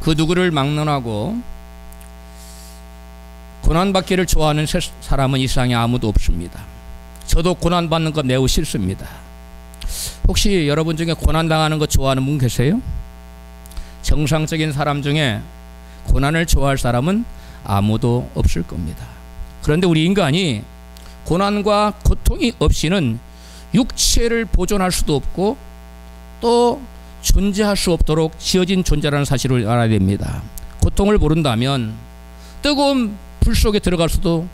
그 누구를 막론하고 고난받기를 좋아하는 사람은 이 세상에 아무도 없습니다. 저도 고난받는 거 매우 싫습니다. 혹시 여러분 중에 고난당하는 거 좋아하는 분 계세요? 정상적인 사람 중에 고난을 좋아할 사람은 아무도 없을 겁니다. 그런데 우리 인간이 고난과 고통이 없이는 육체를 보존할 수도 없고 또 존재할 수 없도록 지어진 존재라는 사실을 알아야 됩니다. 고통을 모른다면 뜨거운 불 속에 들어갈 수도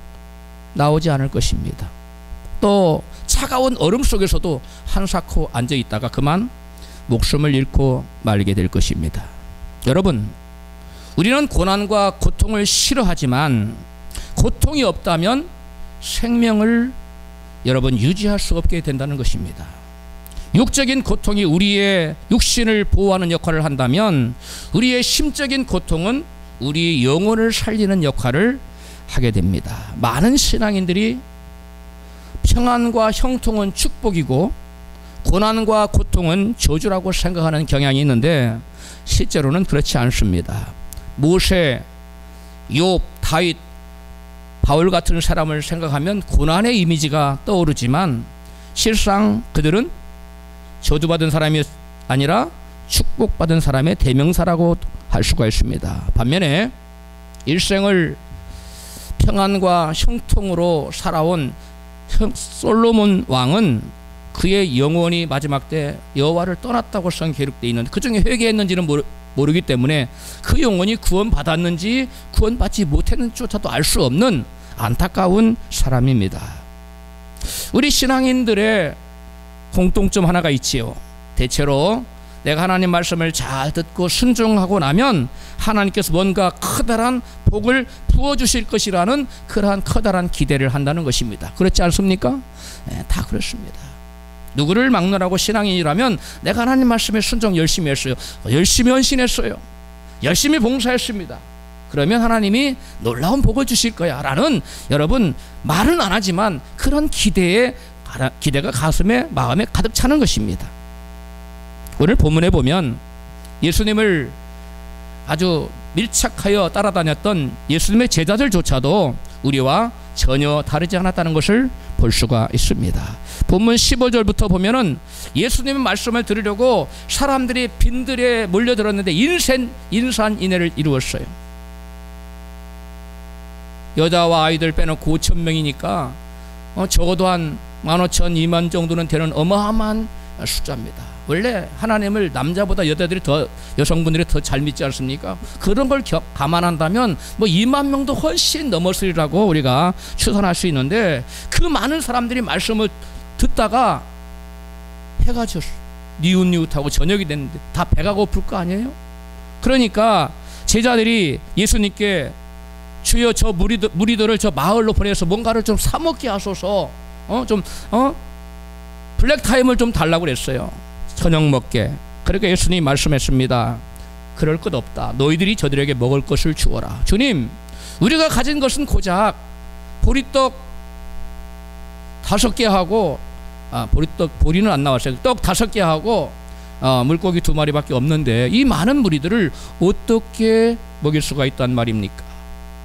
나오지 않을 것입니다. 또 차가운 얼음 속에서도 한사코 앉아 있다가 그만 목숨을 잃고 말게 될 것입니다. 여러분, 우리는 고난과 고통을 싫어하지만 고통이 없다면 생명을 여러분 유지할 수 없게 된다는 것입니다. 육적인 고통이 우리의 육신을 보호하는 역할을 한다면 우리의 심적인 고통은 우리의 영혼을 살리는 역할을 하게 됩니다. 많은 신앙인들이 평안과 형통은 축복이고 고난과 고통은 저주라고 생각하는 경향이 있는데 실제로는 그렇지 않습니다. 모세, 욥, 다윗, 바울 같은 사람을 생각하면 고난의 이미지가 떠오르지만 실상 그들은 저주받은 사람이 아니라 축복받은 사람의 대명사라고 할 수가 있습니다. 반면에 일생을 평안과 형통으로 살아온 솔로몬 왕은 그의 영혼이 마지막 때 여호와를 떠났다고 기록되어 있는데 그 중에 회개했는지는 모르기 때문에 그 영혼이 구원받았는지 구원받지 못했는지조차도 알 수 없는 안타까운 사람입니다. 우리 신앙인들의 공통점 하나가 있지요. 대체로 내가 하나님 말씀을 잘 듣고 순종하고 나면 하나님께서 뭔가 커다란 복을 부어주실 것이라는 그러한 커다란 기대를 한다는 것입니다. 그렇지 않습니까? 네, 다 그렇습니다. 누구를 막론하고 신앙인이라면 내가 하나님 말씀에 순종 열심히 했어요. 열심히 헌신했어요. 열심히 봉사했습니다. 그러면 하나님이 놀라운 복을 주실 거야 라는 여러분 말은 안 하지만 그런 기대가 가슴에 마음에 가득 차는 것입니다. 오늘 본문에 보면 예수님을 아주 밀착하여 따라다녔던 예수님의 제자들조차도 우리와 전혀 다르지 않았다는 것을 볼 수가 있습니다. 본문 15절부터 보면은 예수님의 말씀을 들으려고 사람들이 빈들에 몰려들었는데 인산인해를 이루었어요. 여자와 아이들 빼놓고 5,000명이니까 적어도 한 15,000, 2만 정도는 되는 어마어마한 숫자입니다. 원래 하나님을 남자보다 여성분들이 더 잘 믿지 않습니까? 그런 걸 감안한다면 뭐 2만 명도 훨씬 넘었으리라고 우리가 추산할 수 있는데 그 많은 사람들이 말씀을 듣다가 해가 졌어. 니웃니웃하고 저녁이 됐는데 다 배가 고플 거 아니에요? 그러니까 제자들이 예수님께 주여 저 무리들을 저 마을로 보내서 뭔가를 좀 사 먹게 하소서. 블랙타임을 좀 달라고 그랬어요. 저녁 먹게. 그러니까 예수님이 말씀했습니다. 그럴 것 없다. 너희들이 저들에게 먹을 것을 주어라. 주님, 우리가 가진 것은 고작 보리떡 5개 하고 보리는 안 나왔어요. 떡 5개 하고 물고기 2마리밖에 없는데 이 많은 무리들을 어떻게 먹일 수가 있단 말입니까?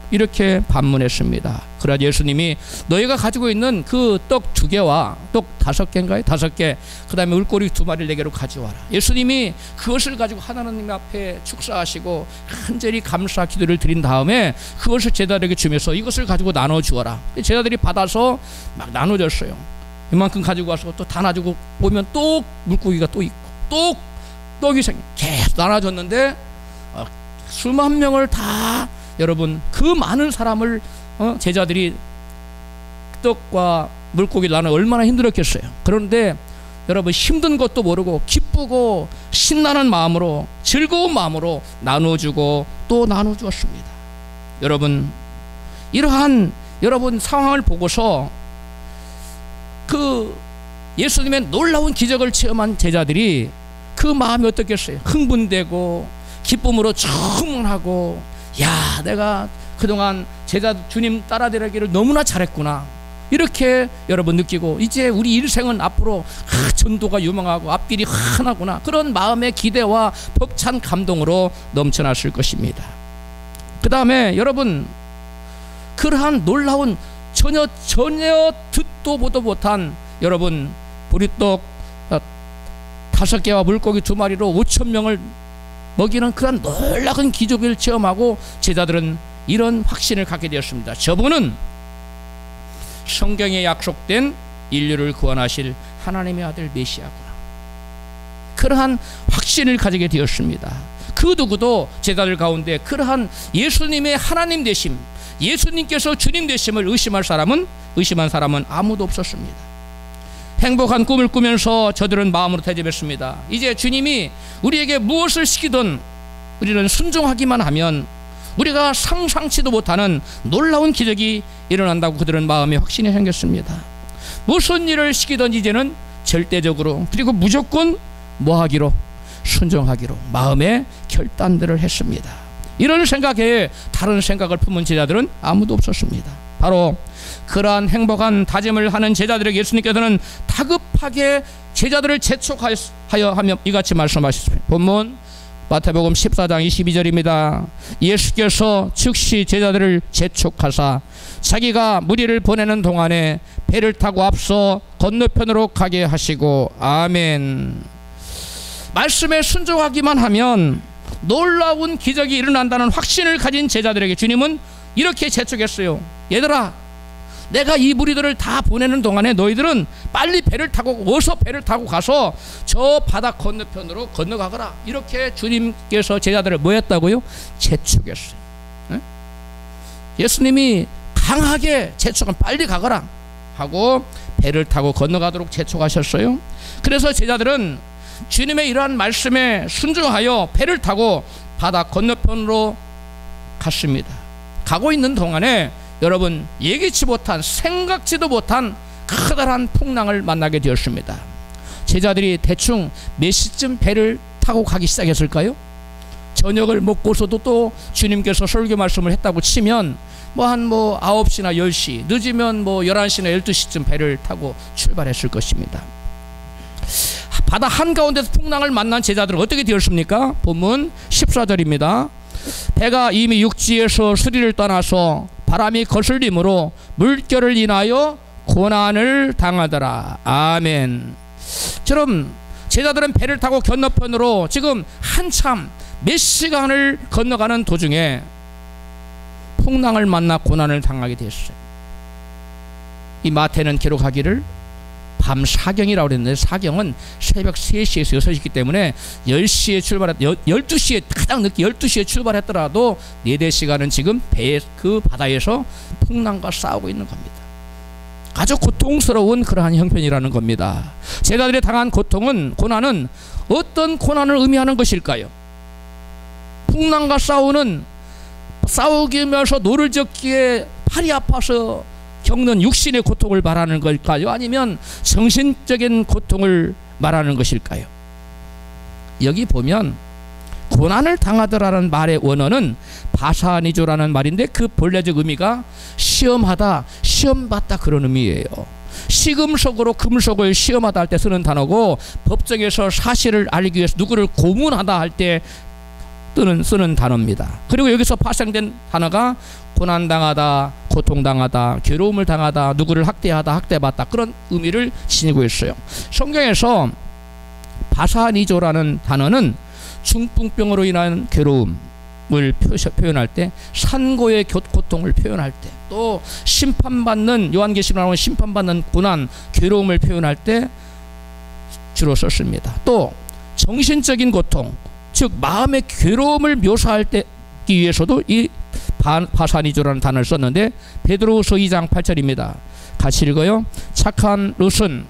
이렇게 반문했습니다. 그러자 예수님이 너희가 가지고 있는 그 떡 2개와 떡 5개인가요? 5개, 그 다음에 물고기 2마리 4개로 가져와라. 예수님이 그것을 가지고 하나님 앞에 축사하시고 간절히 감사 기도를 드린 다음에 그것을 제자들에게 주면서 이것을 가지고 나눠주어라. 제자들이 받아서 막 나눠줬어요. 이만큼 가지고 와서 또 다 놔주고 보면 또 물고기가 또 있고 또 떡이 계속 나눠줬는데 수만 명을 다 여러분 그 많은 사람을 제자들이 떡과 물고기를 나눠 얼마나 힘들었겠어요. 그런데 여러분 힘든 것도 모르고 기쁘고 신나는 마음으로 즐거운 마음으로 나눠주고 또 나눠주었습니다. 여러분 이러한 여러분 상황을 보고서 그 예수님의 놀라운 기적을 체험한 제자들이 그 마음이 어떻겠어요? 흥분되고 기쁨으로 충만하고 야 내가 그동안 제자 주님 따라다니기를 너무나 잘했구나. 이렇게 여러분 느끼고 이제 우리 일생은 앞으로 전도가 유망하고 앞길이 환하구나 그런 마음의 기대와 벅찬 감동으로 넘쳐났을 것입니다. 그 다음에 여러분 그러한 놀라운 전혀 듣도 보도 못한 여러분 보리떡 5개와 물고기 2마리로 5,000명을 먹이는 그런 놀라운 기적을 체험하고 제자들은 이런 확신을 갖게 되었습니다. 저분은 성경에 약속된 인류를 구원하실 하나님의 아들 메시아구나. 그러한 확신을 가지게 되었습니다. 그 누구도 제자들 가운데 그러한 예수님의 하나님 되심, 예수님께서 주님 되심을 의심한 사람은 아무도 없었습니다. 행복한 꿈을 꾸면서 저들은 마음으로 대접했습니다. 이제 주님이 우리에게 무엇을 시키든 우리는 순종하기만 하면 우리가 상상치도 못하는 놀라운 기적이 일어난다고 그들은 마음에 확신이 생겼습니다. 무슨 일을 시키든 이제는 절대적으로 그리고 무조건 뭐하기로? 순종하기로 마음의 결단들을 했습니다. 이런 생각에 다른 생각을 품은 제자들은 아무도 없었습니다. 바로 그러한 행복한 다짐을 하는 제자들에게 예수님께서는 다급하게 제자들을 재촉하여 하며 이같이 말씀하셨습니다. 본문 마태복음 14장 22절입니다. 예수께서 즉시 제자들을 재촉하사 자기가 무리를 보내는 동안에 배를 타고 앞서 건너편으로 가게 하시고 아멘. 말씀에 순종하기만 하면 놀라운 기적이 일어난다는 확신을 가진 제자들에게 주님은 이렇게 재촉했어요. 얘들아, 내가 이 무리들을 다 보내는 동안에 너희들은 빨리 배를 타고 어서 배를 타고 가서 저 바다 건너편으로 건너가거라. 이렇게 주님께서 제자들을 뭐 했다고요? 재촉했어요. 네? 예수님이 강하게 재촉은 빨리 가거라 하고 배를 타고 건너가도록 재촉하셨어요. 그래서 제자들은 주님의 이러한 말씀에 순종하여 배를 타고 바다 건너편으로 갔습니다. 가고 있는 동안에 여러분 예기치 못한 생각지도 못한 커다란 풍랑을 만나게 되었습니다. 제자들이 대충 몇 시쯤 배를 타고 가기 시작했을까요? 저녁을 먹고서도 또 주님께서 설교 말씀을 했다고 치면 한 9시나 10시 늦으면 11시나 12시쯤 배를 타고 출발했을 것입니다. 바다 한가운데서 풍랑을 만난 제자들은 어떻게 되었습니까? 본문 14절입니다. 배가 이미 육지에서 수리를 떠나서 바람이 거슬림으로 물결을 인하여 고난을 당하더라. 아멘. 처럼 제자들은 배를 타고 건너편으로 지금 한참 몇 시간을 건너가는 도중에 풍랑을 만나 고난을 당하게 됐어요. 이 마태는 기록하기를 밤 사경이라고 그랬는데 사경은 새벽 3시에서 6시이기 때문에 10시에 출발했 12시에 가장 늦게 12시에 출발했더라도 4-4시간은 지금 그 바다에서 풍랑과 싸우고 있는 겁니다. 아주 고통스러운 그러한 형편이라는 겁니다. 제자들이 당한 고난은 어떤 고난을 의미하는 것일까요? 풍랑과 싸우기면서 노를 젓기에 팔이 아파서 겪는 육신의 고통을 말하는 걸까요? 아니면 정신적인 고통을 말하는 것일까요? 여기 보면 고난을 당하더라는 말의 원어는 바사니조라는 말인데 그 본래적 의미가 시험하다, 시험받다 그런 의미예요. 시금석으로 금속을 시험하다 할 때 쓰는 단어고 법정에서 사실을 알기 위해서 누구를 고문하다 할 때 쓰는 단어입니다. 그리고 여기서 파생된 단어가 고난당하다, 고통당하다, 괴로움을 당하다, 누구를 학대하다, 학대받다 그런 의미를 지니고 있어요. 성경에서 바사니조라는 단어는 중풍병으로 인한 괴로움을 표현할 때, 산고의 고통을 표현할 때, 또 심판받는 요한계시록 나오는 심판받는 고난, 괴로움을 표현할 때 주로 썼습니다. 또 정신적인 고통, 즉 마음의 괴로움을 묘사할 때 위해서도 이 바사니조라는 단어를 썼는데 베드로후서 2장 8절입니다. 같이 읽어요. 착한 롯은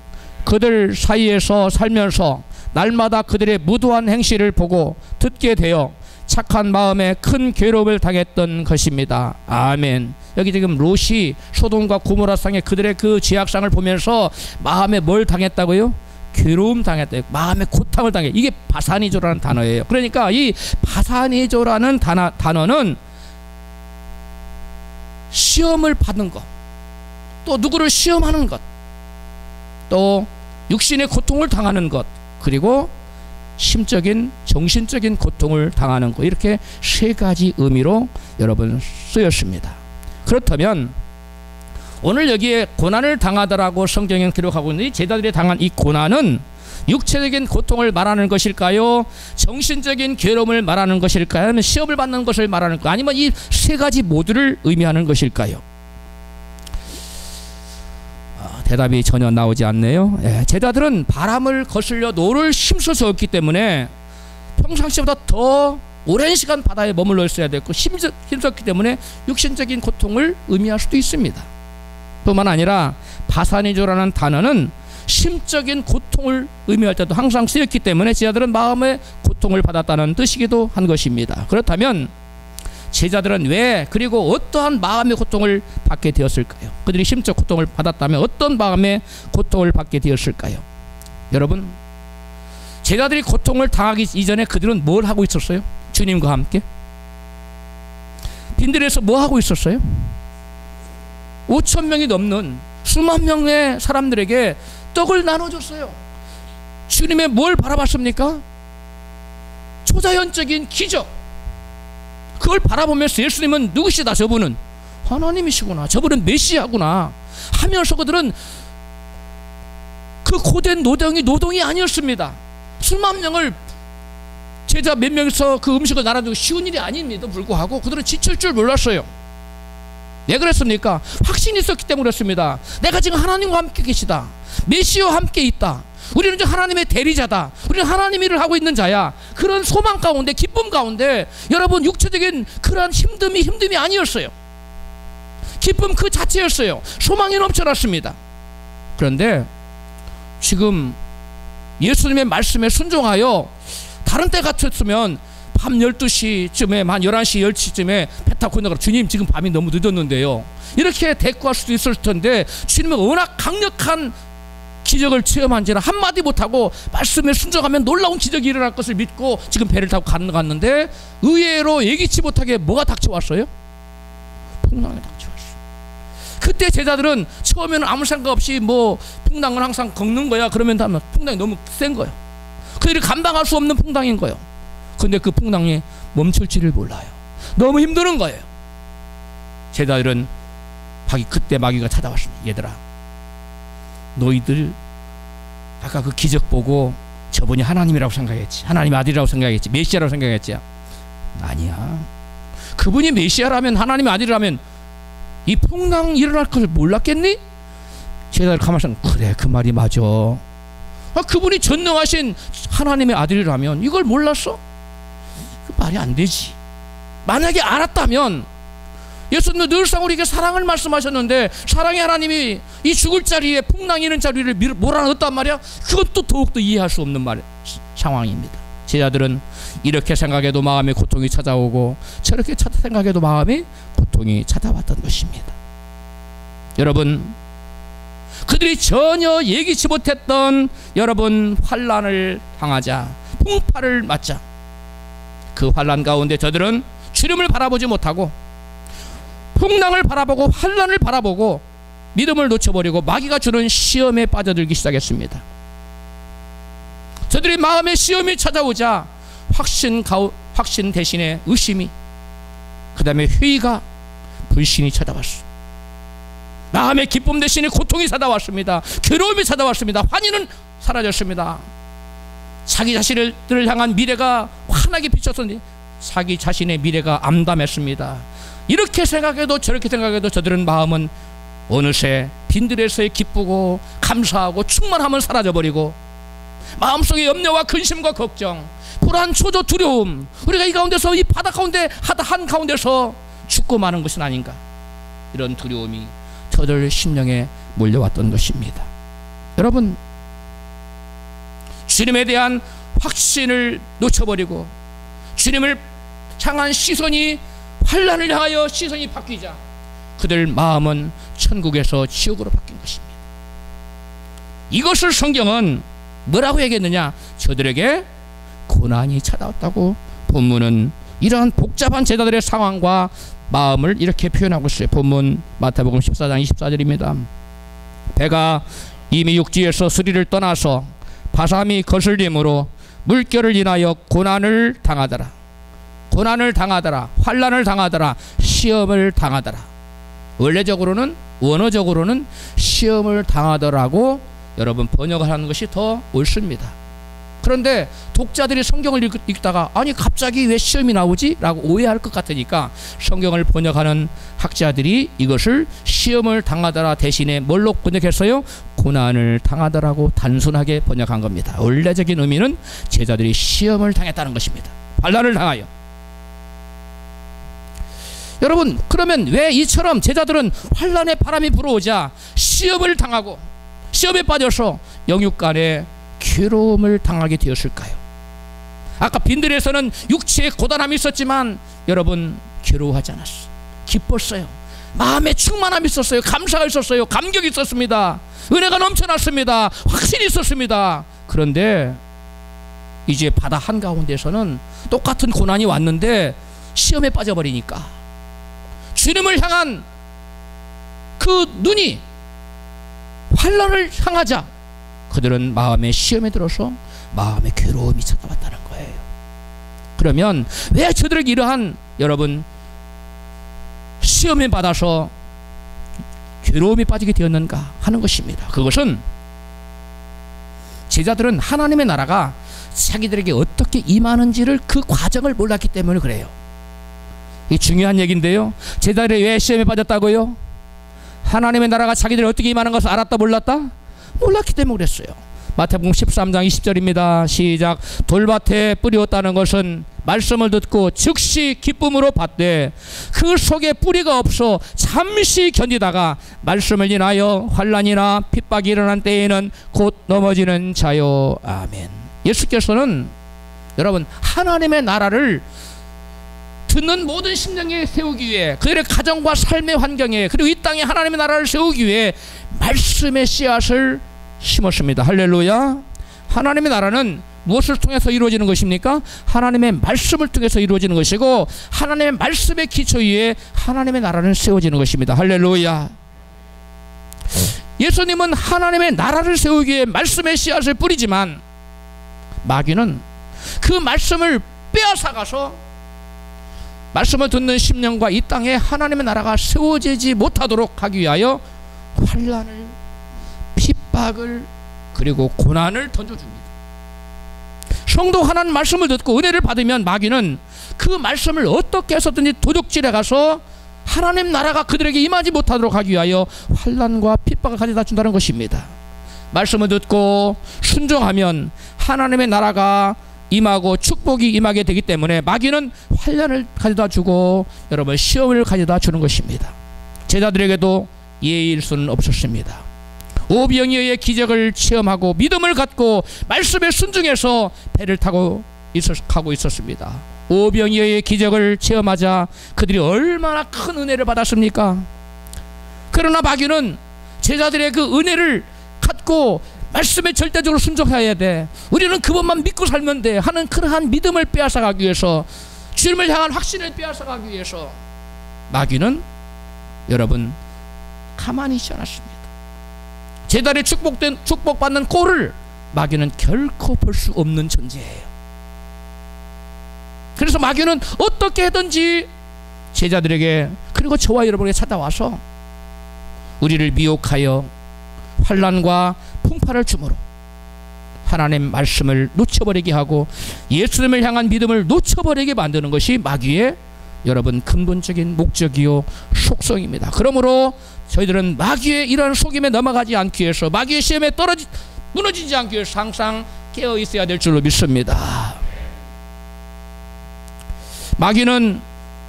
그들 사이에서 살면서 날마다 그들의 무도한 행실을 보고 듣게 되어 착한 마음에 큰 괴로움을 당했던 것입니다. 아멘. 여기 지금 롯이 소돔과 고모라 상의 그들의 그 죄악상을 보면서 마음에 뭘 당했다고요? 괴로움 당했다. 마음의 고통을 당해. 이게 바사니조라는 단어예요. 그러니까 이 바사니조라는 단어는 시험을 받는 것, 또 누구를 시험하는 것, 또 육신의 고통을 당하는 것, 그리고 심적인 정신적인 고통을 당하는 것, 이렇게 세 가지 의미로 여러분 쓰였습니다. 그렇다면 오늘 여기에 고난을 당하더라고 성경에 기록하고 있는 이 제자들이 당한 이 고난은 육체적인 고통을 말하는 것일까요? 정신적인 괴로움을 말하는 것일까요? 아니면 시험을 받는 것을 말하는 것, 아니면 이 세 가지 모두를 의미하는 것일까요? 대답이 전혀 나오지 않네요. 제자들은 바람을 거슬려 노를 힘써서였기 때문에 평상시보다 더 오랜 시간 바다에 머물러 있어야 됐고 힘썼기 때문에 육신적인 고통을 의미할 수도 있습니다. 뿐만 아니라 바사니조라는 단어는 심적인 고통을 의미할 때도 항상 쓰였기 때문에 제자들은 마음의 고통을 받았다는 뜻이기도 한 것입니다. 그렇다면 제자들은 왜, 그리고 어떠한 마음의 고통을 받게 되었을까요? 그들이 심적 고통을 받았다면 어떤 마음의 고통을 받게 되었을까요? 여러분, 제자들이 고통을 당하기 이전에 그들은 뭘 하고 있었어요? 주님과 함께 빈들에서 뭐 하고 있었어요? 5,000명이 넘는 수만 명의 사람들에게 떡을 나눠줬어요. 주님의 뭘 바라봤습니까? 초자연적인 기적. 그걸 바라보면서 예수님은 누구시다, 저분은 하나님이시구나, 저분은 메시아구나 하면서 그들은 그 고된 노동이 아니었습니다. 수만 명을 제자 몇 명이서 그 음식을 나눠주고 쉬운 일이 아닙니다. 불구하고 그들은 지칠 줄 몰랐어요. 왜 그랬습니까? 확신이 있었기 때문에 그렇습니다. 내가 지금 하나님과 함께 계시다, 메시아와 함께 있다, 우리는 지금 하나님의 대리자다, 우리는 하나님 일을 하고 있는 자야. 그런 소망 가운데, 기쁨 가운데 여러분 육체적인 그러한 힘듦이 아니었어요. 기쁨 그 자체였어요. 소망이 넘쳐났습니다. 그런데 지금 예수님의 말씀에 순종하여 다른 때 같았으면 밤 12시쯤에 한 11시 10시쯤에 배 타고 있는 거라, 주님 지금 밤이 너무 늦었는데요, 이렇게 대꾸할 수도 있을 텐데 주님은 워낙 강력한 기적을 체험한 지는 한마디 못하고 말씀에 순종하면 놀라운 기적이 일어날 것을 믿고 지금 배를 타고 갔는데 의외로 예기치 못하게 뭐가 닥쳐왔어요? 풍랑이 닥쳐왔어요. 그때 제자들은 처음에는 아무 생각 없이 뭐 풍랑은 항상 걷는 거야 그러면 하면 풍랑이 너무 센 거예요. 그들이 감당할 수 없는 풍랑인 거예요. 근데 그 풍랑이 멈출지를 몰라요. 너무 힘드는 거예요. 제자들은 그때 마귀가 찾아왔습니다. 얘들아, 너희들 아까 그 기적 보고 저분이 하나님이라고 생각했지, 하나님의 아들이라고 생각했지, 메시아라고 생각했지. 아니야. 그분이 메시아라면, 하나님의 아들이라면 이 풍랑 일어날 걸 몰랐겠니? 제자들 가만히 생각, 그래 그 말이 맞아. 그분이 전능하신 하나님의 아들이라면 이걸 몰랐어? 그 말이 안 되지. 만약에 알았다면, 예수님은 늘상 우리에게 사랑을 말씀하셨는데 사랑의 하나님이 이 죽을 자리에 풍랑이 있는 자리를 몰아넣었단 말이야. 그건 또 더욱더 이해할 수 없는 상황입니다. 제자들은 이렇게 생각해도 마음의 고통이 찾아오고 저렇게 생각해도 마음의 고통이 찾아왔던 것입니다. 여러분, 그들이 전혀 예기치 못했던 여러분 환난을 당하자, 풍파를 맞자, 그 환난 가운데 저들은 주님을 바라보지 못하고 풍랑을 바라보고 환난을 바라보고 믿음을 놓쳐버리고 마귀가 주는 시험에 빠져들기 시작했습니다. 저들이 마음의 시험이 찾아오자 확신 대신에 의심이, 그 다음에 회의가, 불신이 찾아왔습니다. 마음의 기쁨 대신에 고통이 찾아왔습니다. 괴로움이 찾아왔습니다. 환희는 사라졌습니다. 자기 자신을 향한 미래가 환하게 비쳤으니 자기 자신의 미래가 암담했습니다. 이렇게 생각해도 저렇게 생각해도 저들은 마음은 어느새 빈들에서의 기쁘고 감사하고 충만함은 사라져버리고 마음속의 염려와 근심과 걱정, 불안, 초조, 두려움, 우리가 이 가운데서, 이 바다 가운데 한가운데서 죽고 마는 것은 아닌가, 이런 두려움이 저들 심령에 몰려왔던 것입니다. 여러분, 주님에 대한 확신을 놓쳐버리고 주님을 향한 시선이, 환난을 향하여 시선이 바뀌자 그들 마음은 천국에서 지옥으로 바뀐 것입니다. 이것을 성경은 뭐라고 얘기했느냐? 저들에게 고난이 찾아왔다고 본문은 이러한 복잡한 제자들의 상황과 마음을 이렇게 표현하고 있어요. 본문 마태복음 14장 24절입니다. 배가 이미 육지에서 수리를 떠나서 바람이 거슬림으로 물결을 인하여 고난을 당하더라. 고난을 당하더라. 환난을 당하더라. 시험을 당하더라. 원어적으로는 시험을 당하더라고 여러분 번역을 하는 것이 더 옳습니다. 그런데 독자들이 성경을 읽다가 아니 갑자기 왜 시험이 나오지? 라고 오해할 것 같으니까 성경을 번역하는 학자들이 이것을 시험을 당하더라 대신에 뭘로 번역했어요? 고난을 당하더라고 단순하게 번역한 겁니다. 원래적인 의미는 제자들이 시험을 당했다는 것입니다. 환난을 당하여. 여러분 그러면 왜 이처럼 제자들은 환난의 바람이 불어오자 시험을 당하고 시험에 빠져서 영육간에 괴로움을 당하게 되었을까요? 아까 빈들에서는 육체의 고단함이 있었지만 여러분 괴로워하지 않았어요. 기뻤어요. 마음에 충만함이 있었어요. 감사가 있었어요. 감격이 있었습니다. 은혜가 넘쳐났습니다. 확신이 있었습니다. 그런데 이제 바다 한가운데서는 똑같은 고난이 왔는데 시험에 빠져버리니까 주님을 향한 그 눈이 환난을 향하자 그들은 마음의 시험에 들어서 마음의 괴로움이 찾아왔다는 거예요. 그러면 왜 저들에게 이러한 여러분 시험에 받아서 괴로움이 빠지게 되었는가 하는 것입니다. 그것은 제자들은 하나님의 나라가 자기들에게 어떻게 임하는지를 그 과정을 몰랐기 때문에 그래요. 이 중요한 얘기인데요. 제자들이 왜 시험에 빠졌다고요? 하나님의 나라가 자기들이 어떻게 임하는 것을 알았다 몰랐다? 몰랐기 때문에 그랬어요. 마태복음 13장 20절입니다. 시작. 돌밭에 뿌리었다는 것은 말씀을 듣고 즉시 기쁨으로 받되 그 속에 뿌리가 없어 잠시 견디다가 말씀을 인하여 환난이나 핍박이 일어난 때에는 곧 넘어지는 자요. 아멘. 예수께서는 여러분 하나님의 나라를 듣는 모든 심령에 세우기 위해 그들의 가정과 삶의 환경에 그리고 이 땅에 하나님의 나라를 세우기 위해 말씀의 씨앗을 심었습니다. 할렐루야. 하나님의 나라는 무엇을 통해서 이루어지는 것입니까? 하나님의 말씀을 통해서 이루어지는 것이고 하나님의 말씀의 기초 위에 하나님의 나라는 세워지는 것입니다. 할렐루야. 예수님은 하나님의 나라를 세우기 위해 말씀의 씨앗을 뿌리지만 마귀는 그 말씀을 빼앗아가서 말씀을 듣는 심령과 이 땅에 하나님의 나라가 세워지지 못하도록 하기 위하여 환난을, 핍박을 그리고 고난을 던져줍니다. 성도 하나님 말씀을 듣고 은혜를 받으면 마귀는 그 말씀을 어떻게 해서든지 도둑질해 가서 하나님 나라가 그들에게 임하지 못하도록 하기 위하여 환난과 핍박을 가져다 준다는 것입니다. 말씀을 듣고 순종하면 하나님의 나라가 임하고 축복이 임하게 되기 때문에 마귀는 환난을 가져다 주고 여러분 시험을 가져다 주는 것입니다. 제자들에게도 예의일 수는 없었습니다. 오병이어의 기적을 체험하고 믿음을 갖고 말씀에 순종해서 배를 타고 가고 있었습니다. 오병이어의 기적을 체험하자 그들이 얼마나 큰 은혜를 받았습니까? 그러나 마귀는 제자들의 그 은혜를 갖고 말씀에 절대적으로 순종해야 돼, 우리는 그것만 믿고 살면 돼 하는 그러한 믿음을 빼앗아가기 위해서, 주님을 향한 확신을 빼앗아가기 위해서 마귀는 여러분 가만히 있지 않았습니다. 제자들이 축복받는 꼴을 마귀는 결코 볼 수 없는 존재예요. 그래서 마귀는 어떻게 하든지 제자들에게 그리고 저와 여러분에게 찾아와서 우리를 미혹하여 환난과 풍파를 주므로 하나님 말씀을 놓쳐버리게 하고 예수님을 향한 믿음을 놓쳐버리게 만드는 것이 마귀의 여러분 근본적인 목적이요 속성입니다. 그러므로 저희들은 마귀의 이러한 속임에 넘어가지 않기 위해서, 마귀의 시험에 무너지지 않기 위해서 항상 깨어 있어야 될 줄로 믿습니다. 마귀는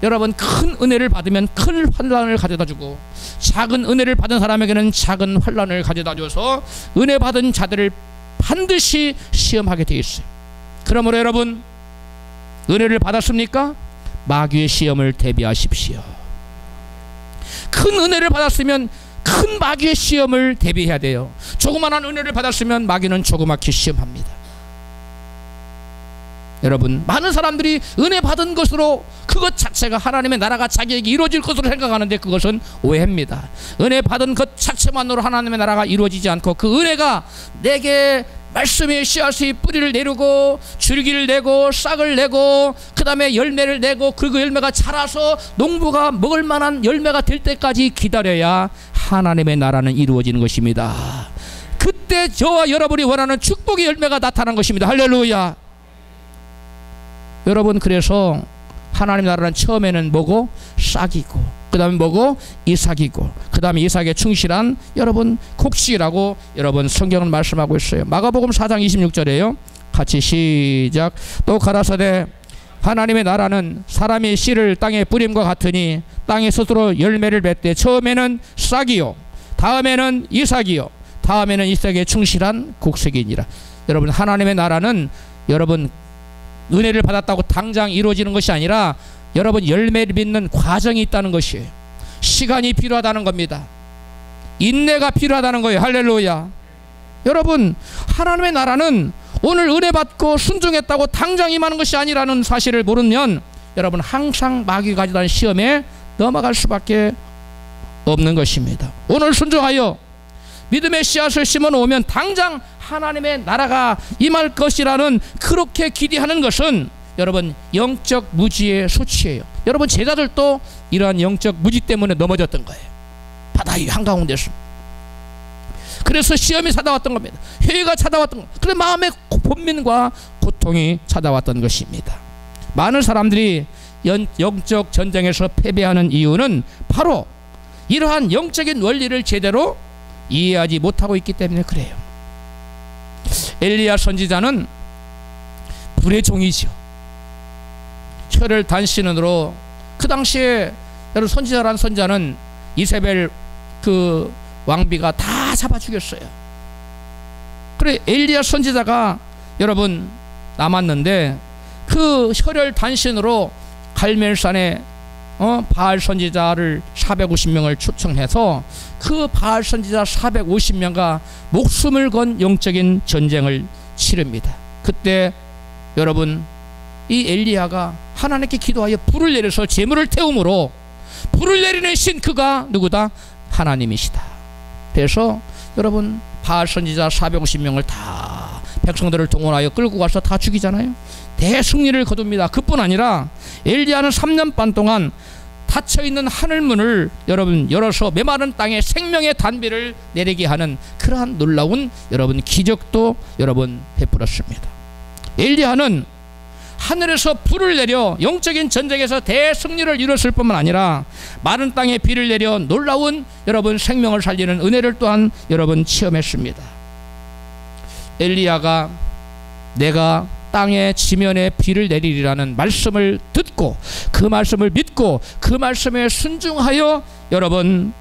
여러분 큰 은혜를 받으면 큰 환난을 가져다 주고 작은 은혜를 받은 사람에게는 작은 환난을 가져다 줘서 은혜 받은 자들을 반드시 시험하게 되어 있어요. 그러므로 여러분 은혜를 받았습니까? 마귀의 시험을 대비하십시오. 큰 은혜를 받았으면 큰 마귀의 시험을 대비해야 돼요. 조그만한 은혜를 받았으면 마귀는 조그맣게 시험합니다. 여러분, 많은 사람들이 은혜 받은 것으로 그것 자체가 하나님의 나라가 자기에게 이루어질 것으로 생각하는데 그것은 오해입니다. 은혜 받은 것 자체만으로 하나님의 나라가 이루어지지 않고 그 은혜가 내게 말씀의 씨앗이 뿌리를 내리고 줄기를 내고 싹을 내고 그 다음에 열매를 내고 그 열매가 자라서 농부가 먹을 만한 열매가 될 때까지 기다려야 하나님의 나라는 이루어지는 것입니다. 그때 저와 여러분이 원하는 축복의 열매가 나타난 것입니다. 할렐루야. 여러분, 그래서 하나님 나라는 처음에는 뭐고? 싹이고, 그 다음에 뭐고? 이삭이고, 그 다음에 이삭에 충실한 여러분 곡식이라고 여러분 성경은 말씀하고 있어요. 마가복음 4장 26절에요. 같이 시작. 또 가라사대 하나님의 나라는 사람이 씨를 땅에 뿌림과 같으니 땅에 스스로 열매를 맺되 처음에는 싹이요, 다음에는 이삭이요, 다음에는 이삭에 충실한 곡식이니라. 여러분, 하나님의 나라는 여러분 은혜를 받았다고 당장 이루어지는 것이 아니라 여러분 열매를 맺는 과정이 있다는 것이에요. 시간이 필요하다는 겁니다. 인내가 필요하다는 거예요. 할렐루야. 여러분, 하나님의 나라는 오늘 은혜 받고 순종했다고 당장 임하는 것이 아니라는 사실을 모르면 여러분 항상 마귀가 가져다는 시험에 넘어갈 수밖에 없는 것입니다. 오늘 순종하여 믿음의 씨앗을 심어 놓으면 당장 하나님의 나라가 임할 것이라는 그렇게 기대하는 것은 여러분 영적 무지의 소치예요. 여러분, 제자들도 이러한 영적 무지 때문에 넘어졌던 거예요. 바다의 한가운데서. 그래서 시험이 찾아왔던 겁니다. 회의가 찾아왔던 겁니다. 그래서 마음의 번민과 고통이 찾아왔던 것입니다. 많은 사람들이 영적 전쟁에서 패배하는 이유는 바로 이러한 영적인 원리를 제대로 이해하지 못하고 있기 때문에 그래요. 엘리야 선지자는 불의 종이죠. 혀를 단신으로, 그 당시에 여러분 선지자란 선지자는 이세벨 그 왕비가 다 잡아 죽였어요. 그래 엘리야 선지자가 여러분 남았는데 그 혈혈 단신으로 갈멜산에 바알 선지자를 450명을 초청해서 그 바알 선지자 450명과 목숨을 건 영적인 전쟁을 치릅니다. 그때 여러분 이 엘리야가 하나님께 기도하여 불을 내려서 재물을 태움으로 불을 내리는 신 그가 누구다? 하나님이시다. 그래서 여러분 바알 선지자 450명을 다 백성들을 동원하여 끌고 가서 다 죽이잖아요. 대승리를 거둡니다. 그뿐 아니라 엘리야는 3년 반 동안 닫혀있는 하늘문을 여러분 열어서 메마른 땅에 생명의 단비를 내리게 하는 그러한 놀라운 여러분 기적도 여러분 베풀었습니다. 엘리야는 하늘에서 불을 내려 영적인 전쟁에서 대승리를 이뤘을 뿐만 아니라 마른 땅에 비를 내려 놀라운 여러분 생명을 살리는 은혜를 또한 여러분 체험했습니다. 엘리야가 내가 땅의 지면에 비를 내리리라는 말씀을 듣고 그 말씀을 믿고 그 말씀에 순종하여 여러분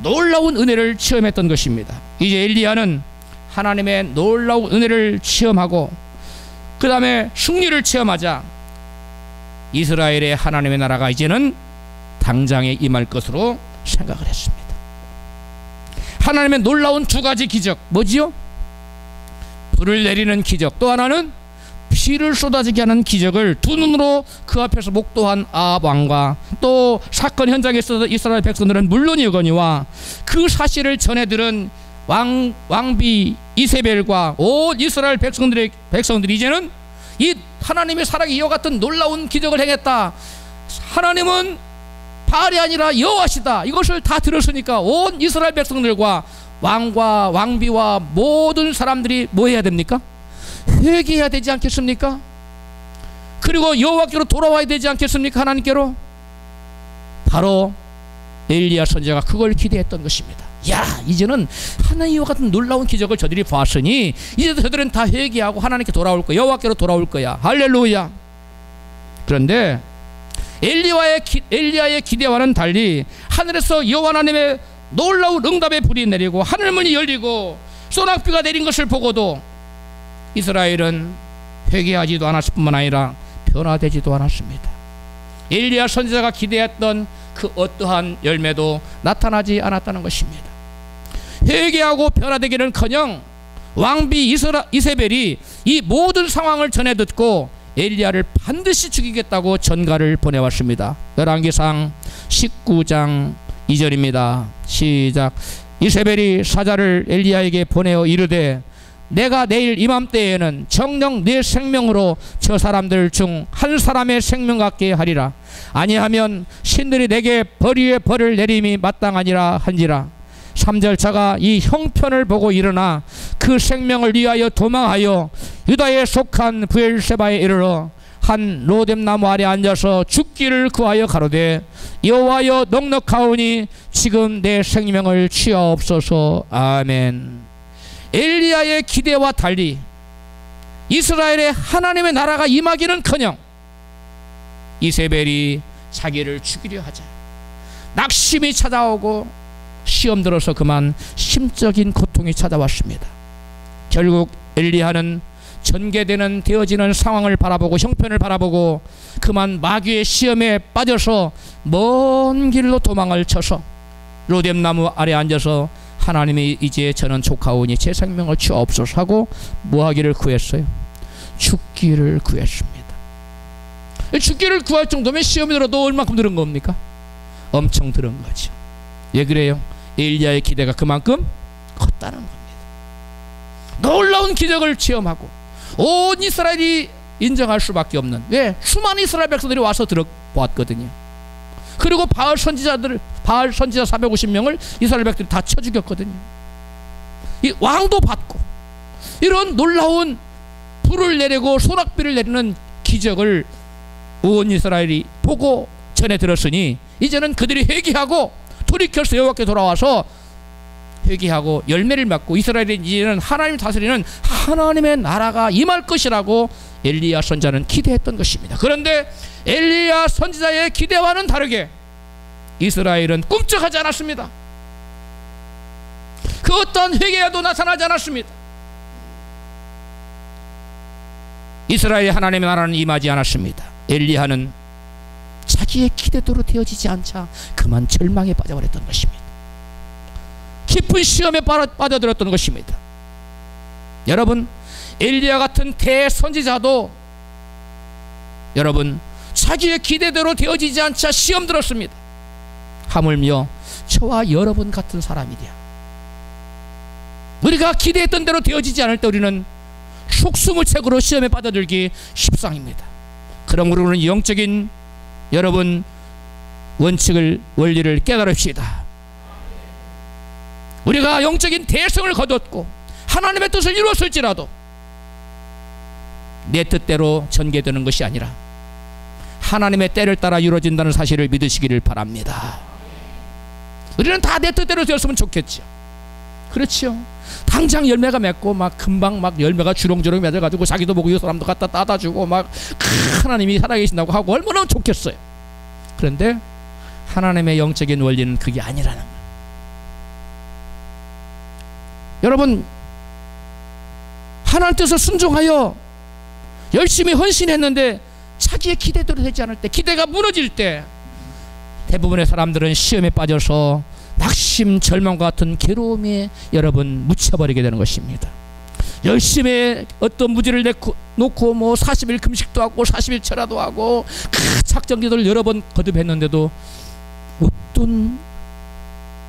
놀라운 은혜를 체험했던 것입니다. 이제 엘리야는 하나님의 놀라운 은혜를 체험하고 그 다음에 승리를 체험하자 이스라엘의 하나님의 나라가 이제는 당장에 임할 것으로 생각을 했습니다. 하나님의 놀라운 두 가지 기적 뭐지요? 불을 내리는 기적, 또 하나는 피를 쏟아지게 하는 기적을 두 눈으로 그 앞에서 목도한 아합 왕과 또 사건 현장에 있어서 이스라엘 백성들은 물론이거니와 그 사실을 전해 들은 왕비 이세벨과 온 이스라엘 백성들이 이제는 이 하나님의 사랑이 이와 같은 놀라운 기적을 행했다, 하나님은 바알이 아니라 여호와시다, 이것을 다 들었으니까 온 이스라엘 백성들과 왕과 왕비와 모든 사람들이 뭐 해야 됩니까? 회개해야 되지 않겠습니까? 그리고 여호와께로 돌아와야 되지 않겠습니까? 하나님께로. 바로 엘리야 선지자가 그걸 기대했던 것입니다. 야, 이제는 하나님과 같은 놀라운 기적을 저들이 보았으니 이제 저들은 다 회개하고 하나님께 돌아올 거야, 여호와께로 돌아올 거야. 할렐루야. 그런데 엘리야의 기대와는 달리 하늘에서 여호와 하나님의 놀라운 응답의 불이 내리고 하늘문이 열리고 소낙비가 내린 것을 보고도 이스라엘은 회개하지도 않았을 뿐만 아니라 변화되지도 않았습니다. 엘리야 선지자가 기대했던 그 어떠한 열매도 나타나지 않았다는 것입니다. 회개하고 변화되기는커녕 왕비 이세벨이 이 모든 상황을 전해 듣고 엘리야를 반드시 죽이겠다고 전가를 보내왔습니다. 열왕기상 19장 2절입니다. 시작. 이세벨이 사자를 엘리야에게 보내어 이르되 내가 내일 이맘때에는 정녕 내 생명으로 저 사람들 중 한 사람의 생명 같게 하리라. 아니하면 신들이 내게 벌 위에 벌을 내림이 마땅하니라 한지라. 3절 자가 이 형편을 보고 일어나 그 생명을 위하여 도망하여 유다에 속한 브엘세바에 이르러 한 로뎀나무 아래 앉아서 죽기를 구하여 가로되 여호와여 넉넉하오니 지금 내 생명을 취하옵소서. 아멘. 엘리야의 기대와 달리 이스라엘의 하나님의 나라가 임하기는커녕 이세벨이 자기를 죽이려 하자 낙심이 찾아오고 시험 들어서 그만 심적인 고통이 찾아왔습니다. 결국 엘리야는 전개되는 되어지는 상황을 바라보고 형편을 바라보고 그만 마귀의 시험에 빠져서 먼 길로 도망을 쳐서 로뎀나무 아래 앉아서 하나님이 이제 저는 족하오니 제 생명을 취하옵소서 하고 뭐하기를 구했어요? 죽기를 구했습니다. 죽기를 구할 정도면 시험이 들어도 얼마큼 들은 겁니까? 엄청 들은 거죠. 왜 그래요? 엘리야의 기대가 그만큼 컸다는 겁니다. 놀라운 기적을 체험하고 온 이스라엘이 인정할 수밖에 없는, 왜? 수많은 이스라엘 백성들이 와서 들어보았거든요. 그리고 바알 선지자 450명을 이스라엘 백성들이 다 쳐 죽였거든요. 이 왕도 받고 이런 놀라운 불을 내리고 소낙비를 내리는 기적을 온 이스라엘이 보고 전해 들었으니 이제는 그들이 회개하고 돌이켜서 여호와께 돌아와서 회개하고 열매를 맺고 이스라엘이 이제는 하나님 다스리는 하나님의 나라가 임할 것이라고 엘리야 선지자는 기대했던 것입니다. 그런데 엘리야 선지자의 기대와는 다르게 이스라엘은 꿈쩍하지 않았습니다. 그 어떤 회개에도 나타나지 않았습니다. 이스라엘의 하나님의 나라는 임하지 않았습니다. 엘리야는 자기의 기대대로 되어지지 않자 그만 절망에 빠져버렸던 것입니다. 깊은 시험에 빠져들었던 것입니다. 여러분, 엘리야 같은 대선지자도 여러분 자기의 기대대로 되어지지 않자 시험 들었습니다. 하물며 저와 여러분 같은 사람이랴. 우리가 기대했던 대로 되어지지 않을 때 우리는 속수무책으로 시험에 빠져들기 십상입니다. 그러므로 우리는 영적인 여러분 원리를 깨달읍시다. 우리가 영적인 대성을 거뒀고 하나님의 뜻을 이루었을지라도 내 뜻대로 전개되는 것이 아니라 하나님의 때를 따라 이루어진다는 사실을 믿으시기를 바랍니다. 우리는 다 내 뜻대로 되었으면 좋겠죠. 그렇죠. 당장 열매가 맺고 막 금방 막 열매가 주렁주렁 맺어가지고 자기도 보고 이 사람도 갖다 따다주고 막 하나님이 살아계신다고 하고 얼마나 좋겠어요. 그런데 하나님의 영적인 원리는 그게 아니라는 거예요. 여러분, 하나님 뜻을 순종하여 열심히 헌신했는데 자기의 기대대로 되지 않을 때, 기대가 무너질 때 대부분의 사람들은 시험에 빠져서 낙심, 절망과 같은 괴로움에 여러분 묻혀버리게 되는 것입니다. 열심히 어떤 무지를 놓고 뭐 40일 금식도 하고 40일 철야도 하고 작정기도를 여러 번 거듭했는데도 어떤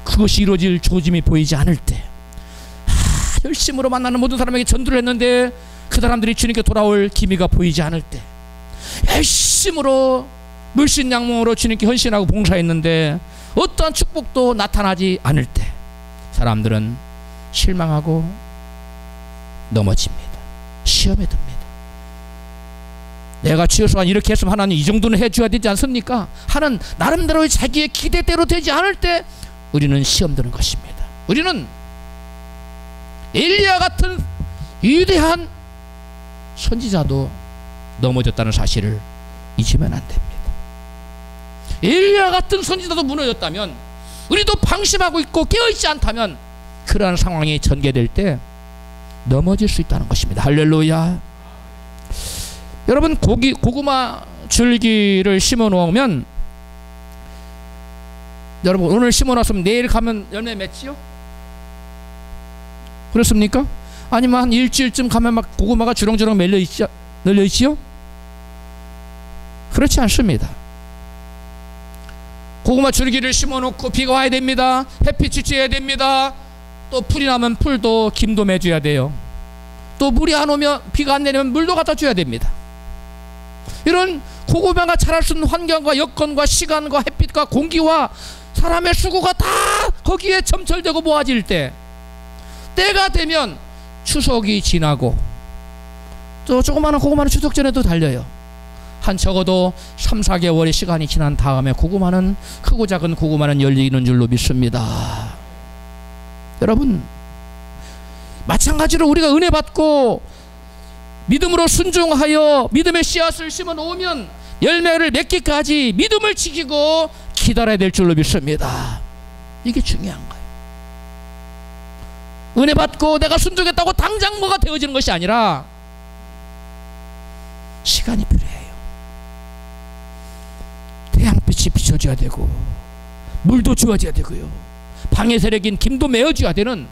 그것이 이루어질 조짐이 보이지 않을 때, 열심으로 만나는 모든 사람에게 전도를 했는데 그 사람들이 주님께 돌아올 기미가 보이지 않을 때, 열심으로 물신양몽으로 주님께 헌신하고 봉사했는데 어떠한 축복도 나타나지 않을 때 사람들은 실망하고 넘어집니다. 시험에 듭니다. 내가 최소한 이렇게 했으면 하나님 이 정도는 해줘야 되지 않습니까? 하는 나름대로의 자기의 기대대로 되지 않을 때 우리는 시험 드는 것입니다. 우리는 엘리야 같은 위대한 선지자도 넘어졌다는 사실을 잊으면 안 됩니다. 엘리야 같은 선지자도 무너졌다면, 우리도 방심하고 있고 깨어있지 않다면 그러한 상황이 전개될 때 넘어질 수 있다는 것입니다. 할렐루야. 여러분, 고구마 줄기를 심어 놓으면, 여러분 오늘 심어 놨으면 내일 가면 열매 맺지요? 그렇습니까? 아니면 한 일주일쯤 가면 막 고구마가 주렁주렁 널려 있지요? 그렇지 않습니다. 고구마 줄기를 심어놓고 비가 와야 됩니다. 햇빛이 쬐야 됩니다. 또 풀이 나면 풀도 김도 매줘야 돼요. 또 물이 안 오면, 비가 안 내리면 물도 갖다 줘야 됩니다. 이런 고구마가 자랄 수 있는 환경과 여건과 시간과 햇빛과 공기와 사람의 수고가 다 거기에 점철되고 모아질 때, 때가 되면 추석이 지나고, 또 조그마한 고구마는 추석 전에도 달려요. 한 적어도 3, 4개월의 시간이 지난 다음에 고구마는, 크고 작은 고구마는 열리는 줄로 믿습니다. 여러분, 마찬가지로 우리가 은혜 받고 믿음으로 순종하여 믿음의 씨앗을 심어 놓으면 열매를 맺기까지 믿음을 지키고 기다려야 될 줄로 믿습니다. 이게 중요한 거예요. 은혜 받고 내가 순종했다고 당장 뭐가 되어지는 것이 아니라 시간이 필요해요. 태양빛이 비춰줘야 되고, 물도 주어져야 되고요, 방해 세력인 김도 메어줘야 되는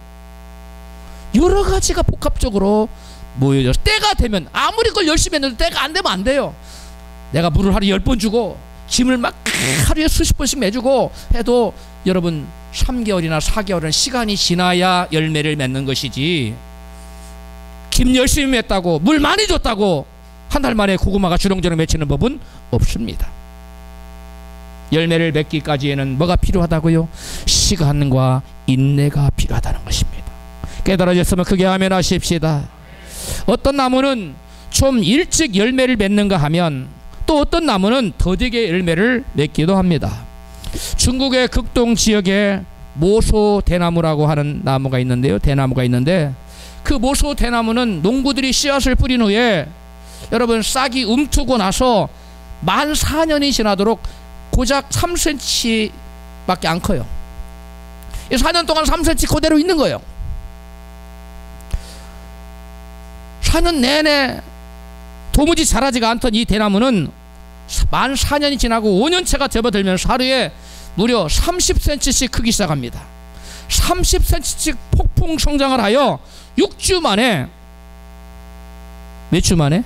여러 가지가 복합적으로 모여져서, 때가 되면 아무리 그걸 열심히 했는데 때가 안 되면 안 돼요. 내가 물을 하루에 10번 주고 김을 막 하루에 수십 번씩 매주고 해도 여러분 3개월이나 4개월은 시간이 지나야 열매를 맺는 것이지, 김 열심히 맺다고 물 많이 줬다고 한 달 만에 고구마가 주렁주렁 맺히는 법은 없습니다. 열매를 맺기까지에는 뭐가 필요하다고요? 시간과 인내가 필요하다는 것입니다. 깨달아졌으면 크게 아멘 하십시다. 어떤 나무는 좀 일찍 열매를 맺는가 하면 또 어떤 나무는 더디게 열매를 맺기도 합니다. 중국의 극동 지역에 모소 대나무라고 하는 나무가 있는데요, 대나무가 있는데, 그 모소 대나무는 농부들이 씨앗을 뿌린 후에 여러분 싹이 움트고 나서 만 4년이 지나도록 고작 3cm 밖에 안 커요. 4년 동안 3cm 그대로 있는 거예요. 4년 내내 도무지 자라지가 않던 이 대나무는 만 4년이 지나고 5년째가 접어들면서 하루에 무려 30cm씩 크기 시작합니다. 30cm씩 폭풍 성장을 하여 6주 만에, 몇 주 만에?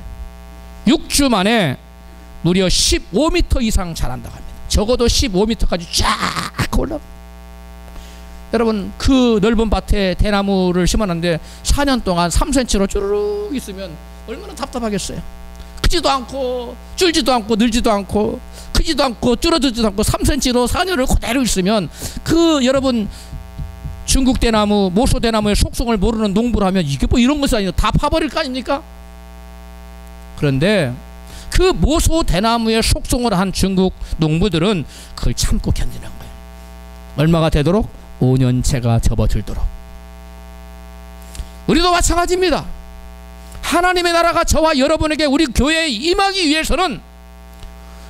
6주 만에 무려 15m 이상 자란다고 합니다. 적어도 15m까지 쫙 올라. 여러분, 그 넓은 밭에 대나무를 심어놨는데 4년 동안 3cm로 쭈르륵 있으면 얼마나 답답하겠어요. 크지도 않고 줄지도 않고 늘지도 않고 크지도 않고 줄어들지도 않고 3cm로 4년을 그대로 있으면, 그 여러분 중국 대나무, 모소 대나무의 속성을 모르는 농부라면 이게 뭐 이런 것이 아니라 다 파버릴 거 아닙니까? 그런데 그 모소 대나무의 속성을 한 중국 농부들은 그걸 참고 견디는 거예요. 얼마가 되도록? 5년째가 접어들도록. 우리도 마찬가지입니다. 하나님의 나라가 저와 여러분에게, 우리 교회에 임하기 위해서는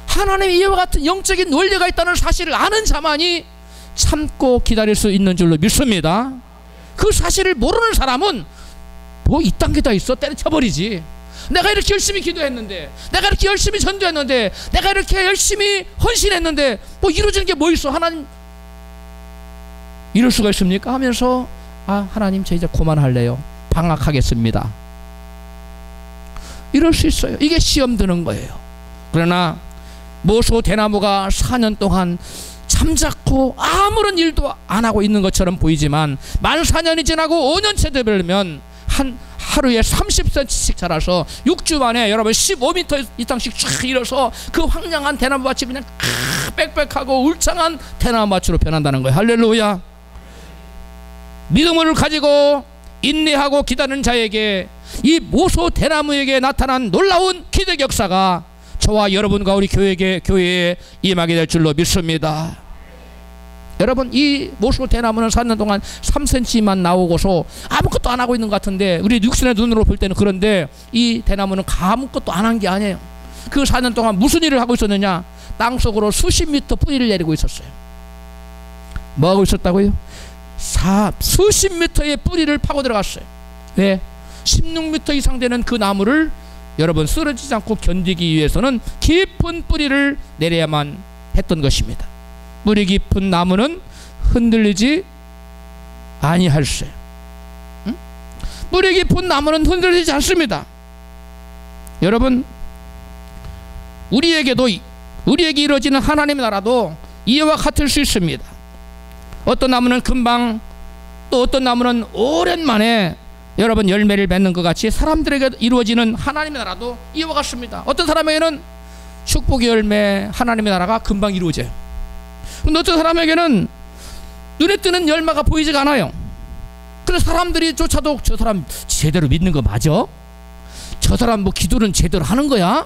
하나님의 이와 같은 영적인 원리가 있다는 사실을 아는 자만이 참고 기다릴 수 있는 줄로 믿습니다. 그 사실을 모르는 사람은 뭐 이딴 게 다 있어? 때려쳐버리지. 내가 이렇게 열심히 기도했는데, 내가 이렇게 열심히 전도했는데, 내가 이렇게 열심히 헌신했는데 뭐 이루어지는 게 뭐 있어? 하나님 이럴 수가 있습니까? 하면서 하나님 저 이제 그만할래요, 방학하겠습니다, 이럴 수 있어요. 이게 시험 드는 거예요. 그러나 모소 대나무가 4년 동안 잠자코 아무런 일도 안 하고 있는 것처럼 보이지만 만 4년이 지나고 5년째 되면 하루에 30cm씩 자라서 6주 만에 여러분 15m 이상씩 쫙 일어서 그 황량한 대나무밭이 그냥 빽빽하고 울창한 대나무밭으로 변한다는 거예요. 할렐루야. 믿음을 가지고 인내하고 기다리는 자에게 이 모소 대나무에게 나타난 놀라운 기적 역사가 저와 여러분과 우리 교회에 임하게 될 줄로 믿습니다. 여러분, 이 모소 대나무는 4년 동안 3cm만 나오고서 아무것도 안 하고 있는 것 같은데, 우리 육신의 눈으로 볼 때는 그런데 이 대나무는 아무것도 안 한 게 아니에요. 그 4년 동안 무슨 일을 하고 있었느냐? 땅속으로 수십 미터 뿌리를 내리고 있었어요. 뭐 하고 있었다고요? 수십 미터의 뿌리를 파고 들어갔어요. 왜? 16m 이상 되는 그 나무를 여러분 쓰러지지 않고 견디기 위해서는 깊은 뿌리를 내려야만 했던 것입니다. 뿌리 깊은 나무는 흔들리지 아니할세. 응? 뿌리 깊은 나무는 흔들리지 않습니다. 여러분, 우리에게 이루어지는 하나님의 나라도 이와 같을 수 있습니다. 어떤 나무는 금방, 또 어떤 나무는 오랜만에 여러분 열매를 맺는 것 같이 사람들에게 이루어지는 하나님의 나라도 이와 같습니다. 어떤 사람에게는 축복의 열매, 하나님의 나라가 금방 이루어져요. 근데 어떤 사람에게는 눈에 띄는 열매가 보이지가 않아요. 그래서 사람들이 쫓아도 저 사람 제대로 믿는 거 맞아? 저 사람 뭐 기도는 제대로 하는 거야?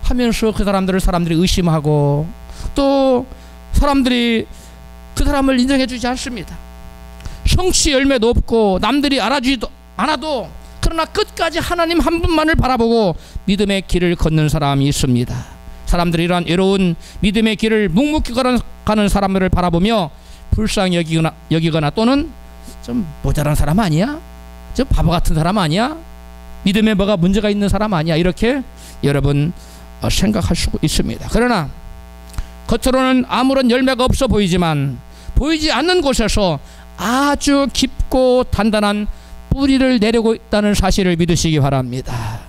하면서 그 사람들이 의심하고, 또 사람들이 그 사람을 인정해 주지 않습니다. 성취 열매도 없고 남들이 알아주지도 않아도, 그러나 끝까지 하나님 한 분만을 바라보고 믿음의 길을 걷는 사람이 있습니다. 사람들이 이러한 외로운 믿음의 길을 묵묵히 가는 사람들을 바라보며 불쌍히 여기거나 또는 좀 모자란 사람 아니야? 저 바보 같은 사람 아니야? 믿음에 뭐가 문제가 있는 사람 아니야? 이렇게 여러분 생각할 수 있습니다. 그러나 겉으로는 아무런 열매가 없어 보이지만 보이지 않는 곳에서 아주 깊고 단단한 뿌리를 내리고 있다는 사실을 믿으시기 바랍니다.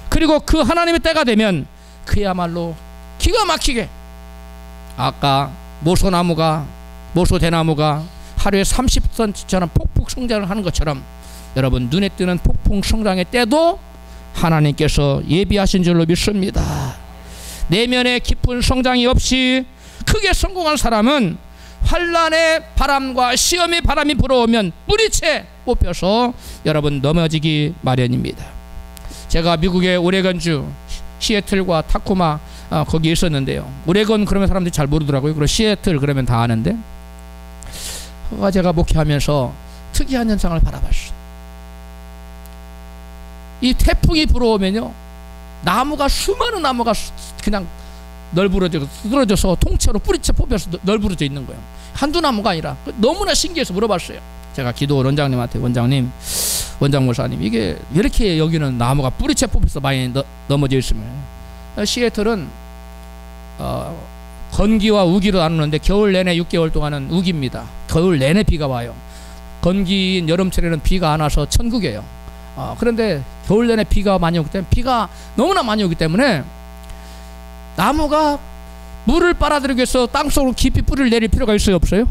그리고 그 하나님의 때가 되면 그야말로 기가 막히게, 아까 모소대나무가 하루에 30cm처럼 폭풍 성장을 하는 것처럼 여러분 눈에 띄는 폭풍 성장의 때도 하나님께서 예비하신 줄로 믿습니다. 내면에 깊은 성장이 없이 크게 성공한 사람은 환난의 바람과 시험의 바람이 불어오면 뿌리채 뽑혀서 여러분 넘어지기 마련입니다. 제가 미국의 오레건주 시애틀과 타코마 거기에 있었는데요. 오레건 그러면 사람들이 잘 모르더라고요. 그리고 시애틀 그러면 다 아는데, 제가 목회하면서 특이한 현상을 바라봤어요. 이 태풍이 불어오면요, 수많은 나무가 그냥 널브러져서 통째로 뿌리채 뽑혀서 널브러져 있는 거예요. 한두 나무가 아니라. 너무나 신기해서 물어봤어요. 제가 기도 원장님한테, 원장 목사님, 이게 왜 이렇게 여기는 나무가 뿌리채 뽑혀서 많이 넘어져 있으면. 시애틀은 건기와 우기로 나누는데 겨울 내내 6개월 동안은 우기입니다. 겨울 내내 비가 와요. 건기인 여름철에는 비가 안 와서 천국이에요. 그런데 겨울 내내 비가 많이 오기 때문에, 비가 너무나 많이 오기 때문에 나무가 물을 빨아들이기 위해서 땅속으로 깊이 뿌리를 내릴 필요가 있어요, 없어요?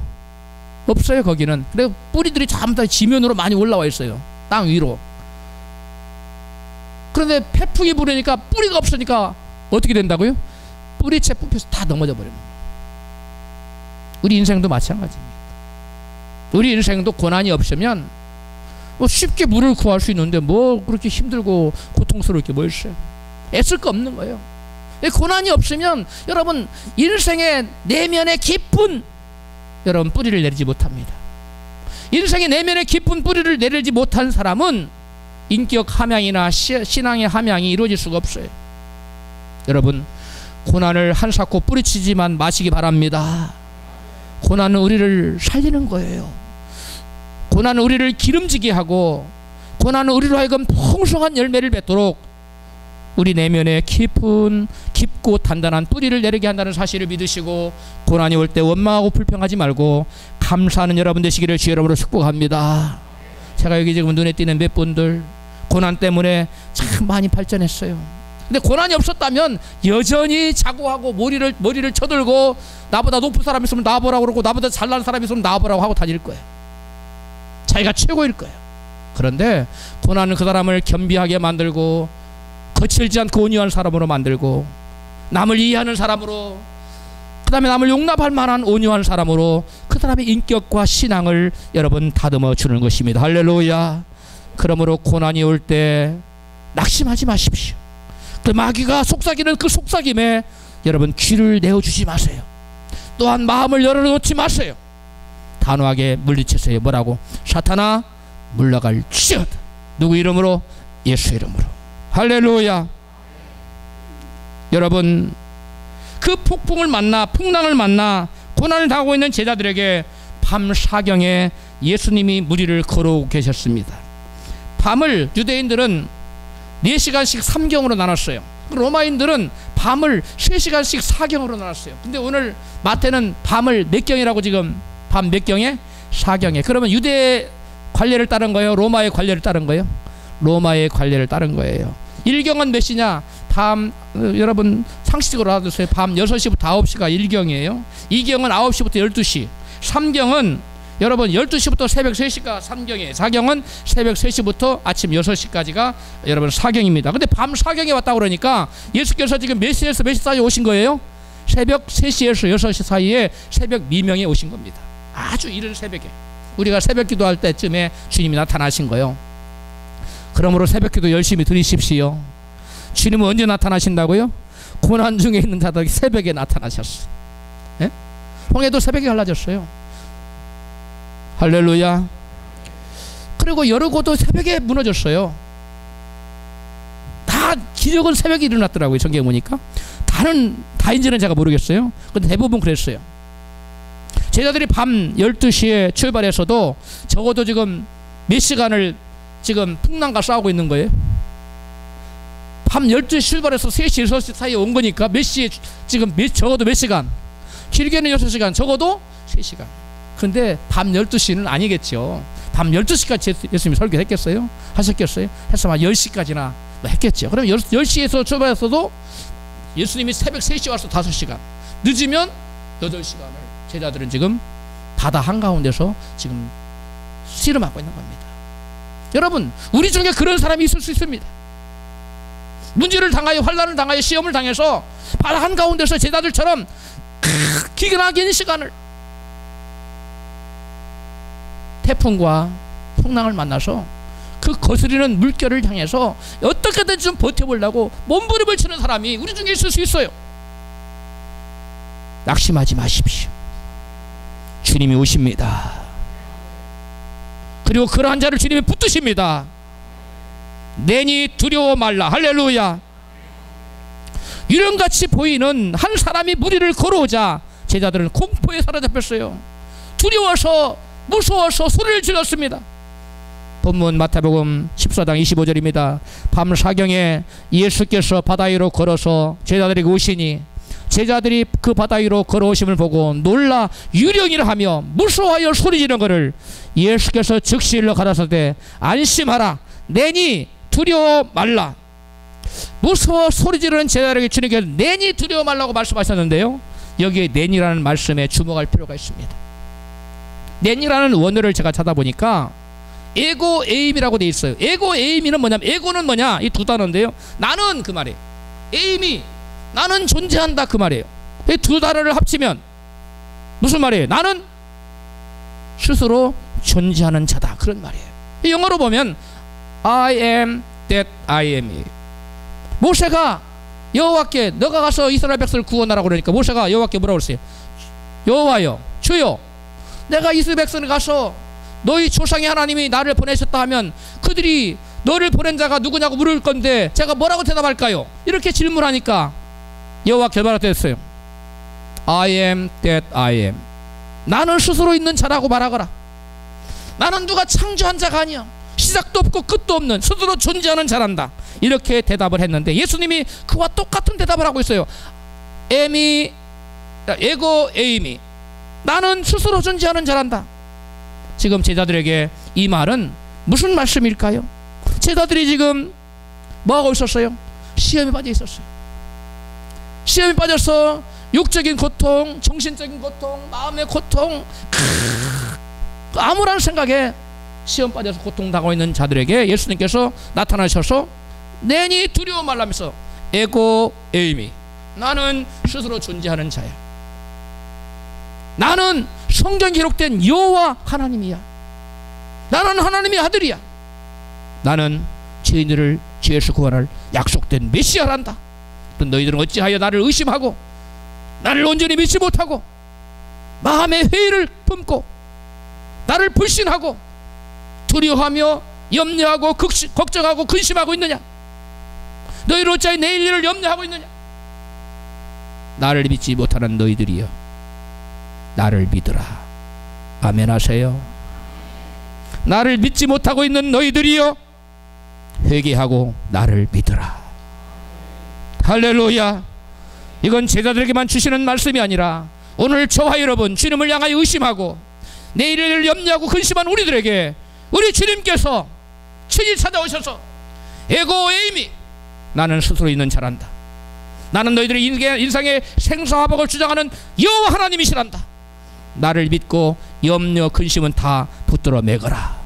없어요. 거기는. 그래서 뿌리들이 전부 다 지면으로 많이 올라와 있어요, 땅 위로. 그런데 태풍이 부르니까 뿌리가 없으니까 어떻게 된다고요? 뿌리채 뽑혀서 다 넘어져 버립니다. 우리 인생도 마찬가지입니다. 우리 인생도 고난이 없으면 쉽게 물을 구할 수 있는데 뭐 그렇게 힘들고 고통스러울 게 뭐 있어요? 애쓸 거 없는 거예요. 고난이 없으면 여러분 인생의 내면에 깊은 여러분 뿌리를 내리지 못합니다. 인생의 내면에 깊은 뿌리를 내리지 못한 사람은 인격 함양이나 신앙의 함양이 이루어질 수가 없어요. 여러분, 고난을 한사코 뿌리치지만 마시기 바랍니다. 고난은 우리를 살리는 거예요. 고난은 우리를 기름지게 하고, 고난은 우리로 하여금 풍성한 열매를 맺도록 우리 내면에 깊고 단단한 뿌리를 내리게 한다는 사실을 믿으시고, 고난이 올 때 원망하고 불평하지 말고 감사하는 여러분 되시기를 주의 이름으로 축복합니다. 제가 여기 지금 눈에 띄는 몇 분들 고난 때문에 참 많이 발전했어요. 근데 고난이 없었다면 여전히 자고하고 머리를 쳐들고 나보다 높은 사람이 있으면 나보라고 그러고 나보다 잘난 사람이 있으면 나보라고 하고 다닐 거예요. 자기가 최고일 거예요. 그런데 고난은 그 사람을 겸비하게 만들고 거칠지 않고 온유한 사람으로 만들고, 남을 이해하는 사람으로, 그 다음에 남을 용납할 만한 온유한 사람으로 그 사람의 인격과 신앙을 여러분 다듬어 주는 것입니다. 할렐루야. 그러므로 고난이 올 때 낙심하지 마십시오. 그 마귀가 속삭이는 그 속삭임에 여러분 귀를 내어주지 마세요. 또한 마음을 열어놓지 마세요. 단호하게 물리치세요. 뭐라고? 사탄아 물러갈지어다. 누구 이름으로? 예수 이름으로. 할렐루야. 여러분, 그 폭풍을 만나, 풍랑을 만나 고난을 당하고 있는 제자들에게 밤 사경에 예수님이 무리를 걸어오고 계셨습니다. 밤을 유대인들은 4시간씩 3경으로 나눴어요. 로마인들은 밤을 3시간씩 4경으로 나눴어요. 근데 오늘 마태는 밤을 몇 경이라고, 지금 밤 몇 경에? 4경에. 그러면 유대 관례를 따른 거예요? 로마의 관례를 따른 거예요? 로마의 관례를 따른 거예요. 1경은 몇 시냐? 여러분 상식적으로 알아두세요. 밤 6시부터 9시가 1경이에요. 2경은 9시부터 12시. 3경은 여러분 12시부터 새벽 3시가 3경이에요. 4경은 새벽 3시부터 아침 6시까지가 여러분 4경입니다. 근데 밤 4경에 왔다고 그러니까 예수께서 지금 몇 시에서 몇 시 사이에 오신 거예요? 새벽 3시에서 6시 사이에 새벽 미명에 오신 겁니다. 아주 이른 새벽에 우리가 새벽 기도할 때쯤에 주님이 나타나신 거예요. 그러므로 새벽 기도 열심히 드리십시오. 주님은 언제 나타나신다고요? 고난 중에 있는 자들에게 새벽에 나타나셨어요. 예? 홍해도 새벽에 갈라졌어요. 할렐루야. 그리고 여리고도 새벽에 무너졌어요. 다 기적은 새벽에 일어났더라고요. 성경에 보니까. 다인지는 제가 모르겠어요. 근데 대부분 그랬어요. 제자들이 밤 12시에 출발해서도 적어도 지금 몇 시간을 지금 풍랑과 싸우고 있는 거예요. 밤 12시 출발해서 3시, 6시 사이에 온 거니까 몇 시에 지금 적어도 몇 시간? 길게는 6시간, 적어도 3시간. 근데 밤 12시는 아니겠죠. 밤 12시까지 예수님이 설교했겠어요? 하셨겠어요? 해서 막 10시까지나 했겠죠. 그럼 10시에서 출발했어도 예수님이 새벽 3시 와서 5시간, 늦으면 8시간을 제자들은 지금 바다 한가운데서 지금 씨름하고 있는 겁니다. 여러분, 우리 중에 그런 사람이 있을 수 있습니다. 문제를 당하여, 환난을 당하여, 시험을 당해서 바다 한가운데서 제자들처럼 기가 막힌 시간을, 태풍과 풍랑을 만나서 그 거스리는 물결을 향해서 어떻게든 좀 버텨보려고 몸부림을 치는 사람이 우리 중에 있을 수 있어요. 낙심하지 마십시오. 주님이 오십니다. 그리고 그러한 자를 주님이 붙드십니다. 내니 두려워 말라. 할렐루야. 유령같이 보이는 한 사람이 무리를 걸어오자 제자들은 공포에 사로잡혔어요. 두려워서, 무서워서 소리를 질렀습니다. 본문 마태복음 14장 25절입니다. 밤 4경에 예수께서 바다 위로 걸어서 제자들에게 오시니 제자들이 그 바다 위로 걸어오심을 보고 놀라 유령이라 하며 무서워하여 소리지는 것을 예수께서 즉시 일러 가라사대 안심하라. 내니 두려워 말라. 무서워 소리지르는 제자들에게 주님께서 내니 두려워 말라고 말씀하셨는데요, 여기에 내니라는 말씀에 주목할 필요가 있습니다. 내니라는 원어를 제가 찾아보니까 에고 에임이라고 되어 있어요. 에고 에임이는 뭐냐면, 에고는 뭐냐, 이 두 단어인데요, 나는 그 말이에요. 에임이 나는 존재한다 그 말이에요. 이 두 단어를 합치면 무슨 말이에요? 나는 스스로 존재하는 자다 그런 말이에요. 영어로 보면 I am that I am. 모세가 여호와께 너가 가서 이스라엘 백성을 구원하라고 그러니까 모세가 여호와께 뭐라고 그랬어요? 여호와여, 주여, 내가 이스라엘 백성을 가서 너희 조상의 하나님이 나를 보내셨다 하면 그들이 너를 보낸 자가 누구냐고 물을 건데 제가 뭐라고 대답할까요? 이렇게 질문하니까 여호와 결말을 했어요. I am that I am. 나는 스스로 있는 자라고 말하거라. 나는 누가 창조한 자가 아니야. 시작도 없고 끝도 없는 스스로 존재하는 자란다. 이렇게 대답을 했는데 예수님이 그와 똑같은 대답을 하고 있어요. 에미, 에고 에이미. 나는 스스로 존재하는 자란다. 지금 제자들에게 이 말은 무슨 말씀일까요? 제자들이 지금 뭐하고 있었어요? 시험에 빠져 있었어요. 시험에 빠져서 육적인 고통, 정신적인 고통, 마음의 고통, 아무런 생각에 시험 빠져서 고통당하고 있는 자들에게 예수님께서 나타나셔서 내니 두려워 말라면서 에고 에이미, 나는 스스로 존재하는 자야. 나는 성경에 기록된 여호와 하나님이야. 나는 하나님의 아들이야. 나는 죄인들을 죄에서 구원할 약속된 메시아란다. 또 너희들은 어찌하여 나를 의심하고 나를 온전히 믿지 못하고 마음의 회의를 품고 나를 불신하고 두려워하며 염려하고 걱정하고 근심하고 있느냐? 너희를 어찌하여 내일 일을 염려하고 있느냐? 나를 믿지 못하는 너희들이여, 나를 믿으라. 아멘 하세요. 나를 믿지 못하고 있는 너희들이여, 회개하고 나를 믿으라. 할렐루야. 이건 제자들에게만 주시는 말씀이 아니라 오늘 저와 여러분, 주님을 향하여 의심하고 내일을 염려하고 근심한 우리들에게 우리 주님께서 친히 찾아오셔서 에고 에이미, 나는 스스로 있는 자란다. 나는 너희들의 인생의 생사화복을 주장하는 여호와 하나님이시란다. 나를 믿고 염려 근심은 다 붙들어 매거라.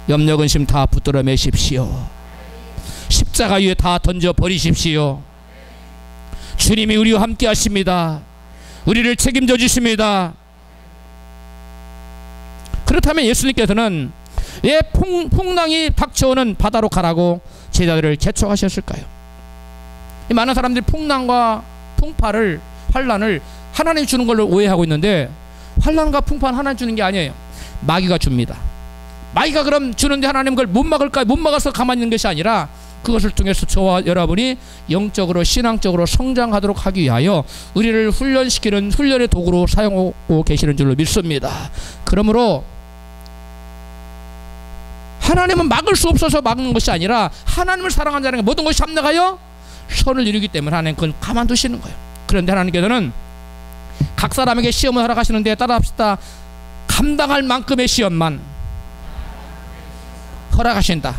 염려 근심 다 붙들어 매십시오. 십자가 위에 다 던져 버리십시오. 주님이 우리와 함께 하십니다. 우리를 책임져 주십니다. 그렇다면 예수님께서는 왜 풍랑이 닥쳐오는 바다로 가라고 제자들을 재촉하셨을까요? 많은 사람들이 풍랑과 풍파를, 환란을 하나님이 주는 걸로 오해하고 있는데, 환란과 풍파는 하나님 주는 게 아니에요. 마귀가 줍니다. 마귀가 그럼 주는데 하나님 그걸 못 막을까요? 못 막아서 가만히 있는 것이 아니라 그것을 통해서 저와 여러분이 영적으로 신앙적으로 성장하도록 하기 위하여 우리를 훈련시키는 훈련의 도구로 사용하고 계시는 줄로 믿습니다. 그러므로 하나님은 막을 수 없어서 막는 것이 아니라 하나님을 사랑하는 자에게 모든 것이 합력하여 선을 이루기 때문에 하나님 그걸 가만두시는 거예요. 그런데 하나님께서는 각 사람에게 시험을 허락하시는데 따라합시다. 감당할 만큼의 시험만 허락하신다.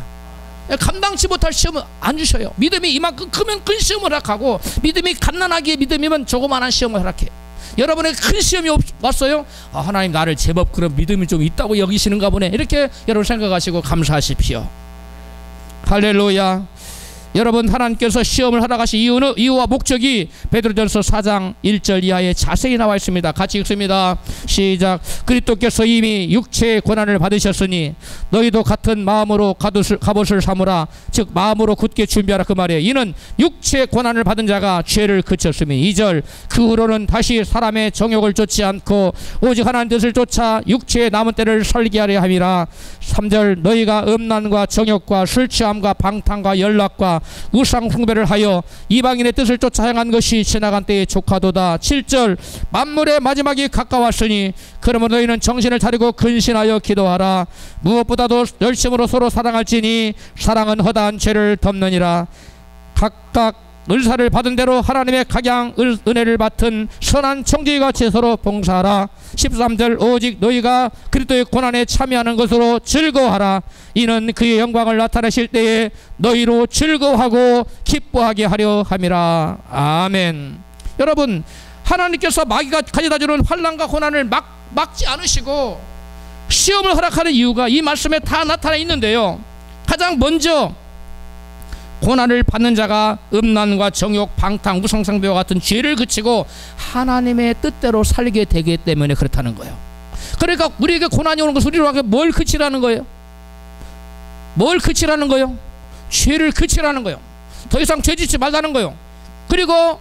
감당치 못할 시험은 안 주셔요. 믿음이 이만큼 크면 큰 시험을 허락하고, 믿음이 갓난아기의 믿음이면 조그만한 시험을 허락해. 여러분의 큰 시험이 왔어요? 아, 하나님 나를 제법 그런 믿음이 좀 있다고 여기시는가 보네. 이렇게 여러분 생각하시고 감사하십시오. 할렐루야. 여러분, 하나님께서 시험을 허락하신 이유와 목적이 베드로전서 4장 1절 이하에 자세히 나와 있습니다. 같이 읽습니다. 시작. 그리스도께서 이미 육체의 고난을 받으셨으니 너희도 같은 마음으로 갑옷을 삼으라. 즉 마음으로 굳게 준비하라, 그 말이에요. 이는 육체의 고난을 받은 자가 죄를 그쳤으니. 2절. 그 후로는 다시 사람의 정욕을 쫓지 않고 오직 하나님 뜻을 쫓아 육체의 남은 때를 설계하려 함이라. 3절. 너희가 음란과 정욕과 술 취함과 방탕과 연락과 우상 숭배를 하여 이방인의 뜻을 쫓아 행한 것이 지나간 때에 족하도다. 7절. 만물의 마지막이 가까웠으니 그러므로 너희는 정신을 차리고 근신하여 기도하라. 무엇보다도 열심으로 서로 사랑할지니 사랑은 허다한 죄를 덮느니라. 각각 은사를 받은 대로 하나님의 각양 은혜를 맡은 선한 청지기같이 서로 봉사하라. 13절. 오직 너희가 그리스도의 고난에 참여하는 것으로 즐거워하라. 이는 그의 영광을 나타내실 때에 너희로 즐거워하고 기뻐하게 하려 함이라. 아멘. 여러분, 하나님께서 마귀가 가져다주는 환난과 고난을 막지 않으시고 시험을 허락하는 이유가 이 말씀에 다 나타나 있는데요. 가장 먼저 고난을 받는 자가 음란과 정욕, 방탕, 우상숭배와 같은 죄를 그치고 하나님의 뜻대로 살게 되기 때문에 그렇다는 거예요. 그러니까 우리에게 고난이 오는 것은 우리로 하여금 뭘 그치라는 거예요? 뭘 그치라는 거예요? 죄를 그치라는 거예요. 더 이상 죄 짓지 말라는 거예요. 그리고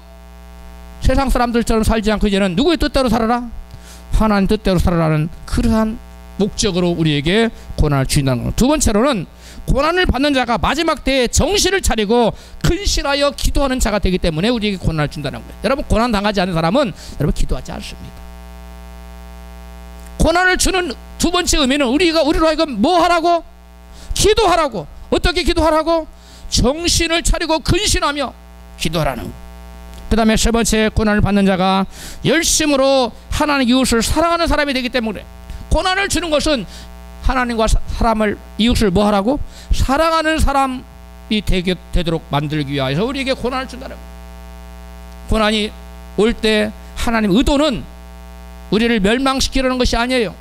세상 사람들처럼 살지 않고 이제는 누구의 뜻대로 살아라? 하나님 뜻대로 살아라는 그러한 목적으로 우리에게 고난을 주신다는 거예요. 두 번째로는 고난을 받는 자가 마지막 때에 정신을 차리고 근신하여 기도하는 자가 되기 때문에 우리에게 고난을 준다는 거예요. 여러분, 고난 당하지 않은 사람은 여러분 기도하지 않습니다. 고난을 주는 두 번째 의미는 우리로 하여금 뭐 하라고? 기도하라고. 어떻게 기도하라고? 정신을 차리고 근신하며 기도하라는 거예요. 그 다음에 세 번째, 고난을 받는 자가 열심으로 하나님 이웃을 사랑하는 사람이 되기 때문에 고난을 주는 것은 하나님과 사람을, 이웃을 뭐 하라고? 사랑하는 사람이 되도록 만들기 위해서 우리에게 고난을 준다는 거예요. 고난이 올 때 하나님 의도는 우리를 멸망시키려는 것이 아니에요.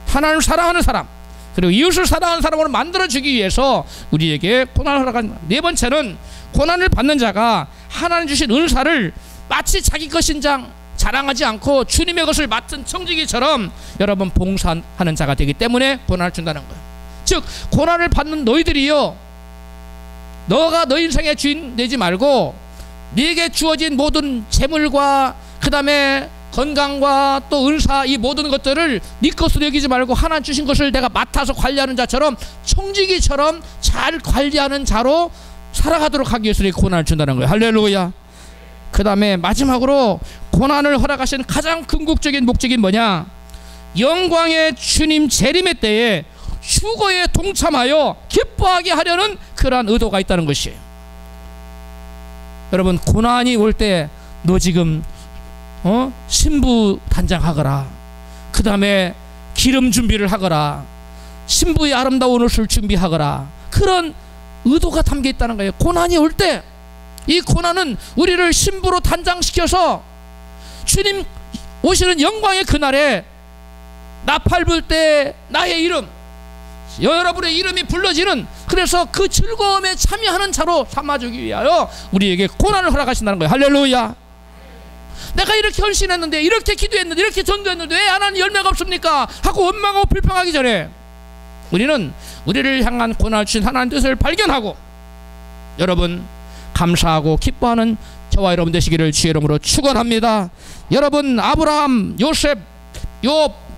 하나님을 사랑하는 사람, 그리고 이웃을 사랑하는 사람으로 만들어주기 위해서 우리에게 고난을 허락한 거예요. 네 번째는 고난을 받는 자가 하나님 주신 은사를 마치 자기 것인 장 자랑하지 않고 주님의 것을 맡은 청지기처럼 여러분 봉사하는 자가 되기 때문에 고난을 준다는 거예요. 즉 고난을 받는 너희들이요, 너가 너 인생의 주인 되지 말고 네게 주어진 모든 재물과 그 다음에 건강과 또 은사, 이 모든 것들을 네 것으로 여기지 말고 하나님 주신 것을 내가 맡아서 관리하는 자처럼 청지기처럼 잘 관리하는 자로 살아가도록 하기 위해서 고난을 준다는 거예요. 할렐루야. 그 다음에 마지막으로 고난을 허락하신 가장 궁극적인 목적이 뭐냐? 영광의 주님 재림의 때에 휴거에 동참하여 기뻐하게 하려는 그러한 의도가 있다는 것이에요. 여러분, 고난이 올 때 너 지금 신부 단장하거라, 그 다음에 기름 준비를 하거라, 신부의 아름다운 옷을 준비하거라, 그런 의도가 담겨 있다는 거예요. 고난이 올 때 이 고난은 우리를 신부로 단장시켜서 주님 오시는 영광의 그날에 나팔 불 때 나의 이름, 여러분의 이름이 불러지는, 그래서 그 즐거움에 참여하는 자로 삼아주기 위하여 우리에게 고난을 허락하신다는 거예요. 할렐루야. 내가 이렇게 헌신했는데, 이렇게 기도했는데, 이렇게 전도했는데 왜 안 하는 열매가 없습니까? 하고 원망하고 불평하기 전에 우리는 우리를 향한 고난을 주신 하나님 뜻을 발견하고 여러분 감사하고 기뻐하는 저와 여러분 되시기를 주의 이름으로 축원합니다. 여러분 아브라함, 요셉,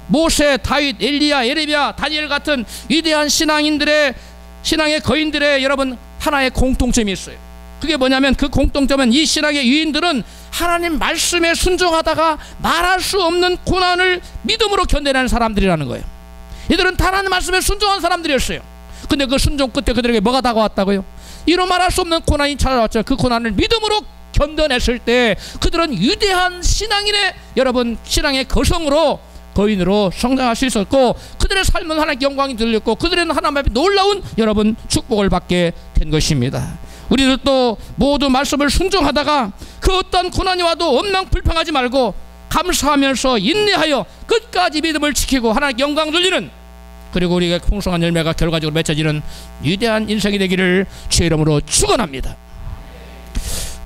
모세, 다윗, 엘리야, 예레미야, 다니엘 같은 위대한 신앙인들의 신앙의 거인들의 여러분 하나의 공통점이 있어요. 그게 뭐냐면 그 공통점은 이 신앙의 유인들은 하나님 말씀에 순종하다가 말할 수 없는 고난을 믿음으로 견뎌내는 사람들이라는 거예요. 이들은 다 하나님 말씀에 순종한 사람들이었어요. 근데 그 순종 끝에 그들에게 뭐가 다가왔다고요? 이루 말할 수 없는 고난이 찾아왔죠. 그 고난을 믿음으로 견뎌냈을 때 그들은 위대한 신앙인의 여러분 신앙의 거인으로 성장할 수 있었고, 그들의 삶은 하나님께 영광이 들렸고, 그들은 하나님 앞에 놀라운 여러분 축복을 받게 된 것입니다. 우리들도 모두 말씀을 순종하다가 그 어떤 고난이 와도 원망 불평하지 말고 감사하면서 인내하여 끝까지 믿음을 지키고 하나님께 영광 돌리는, 그리고 우리가 풍성한 열매가 결과적으로 맺혀지는 위대한 인생이 되기를 주의 이름으로 축원합니다.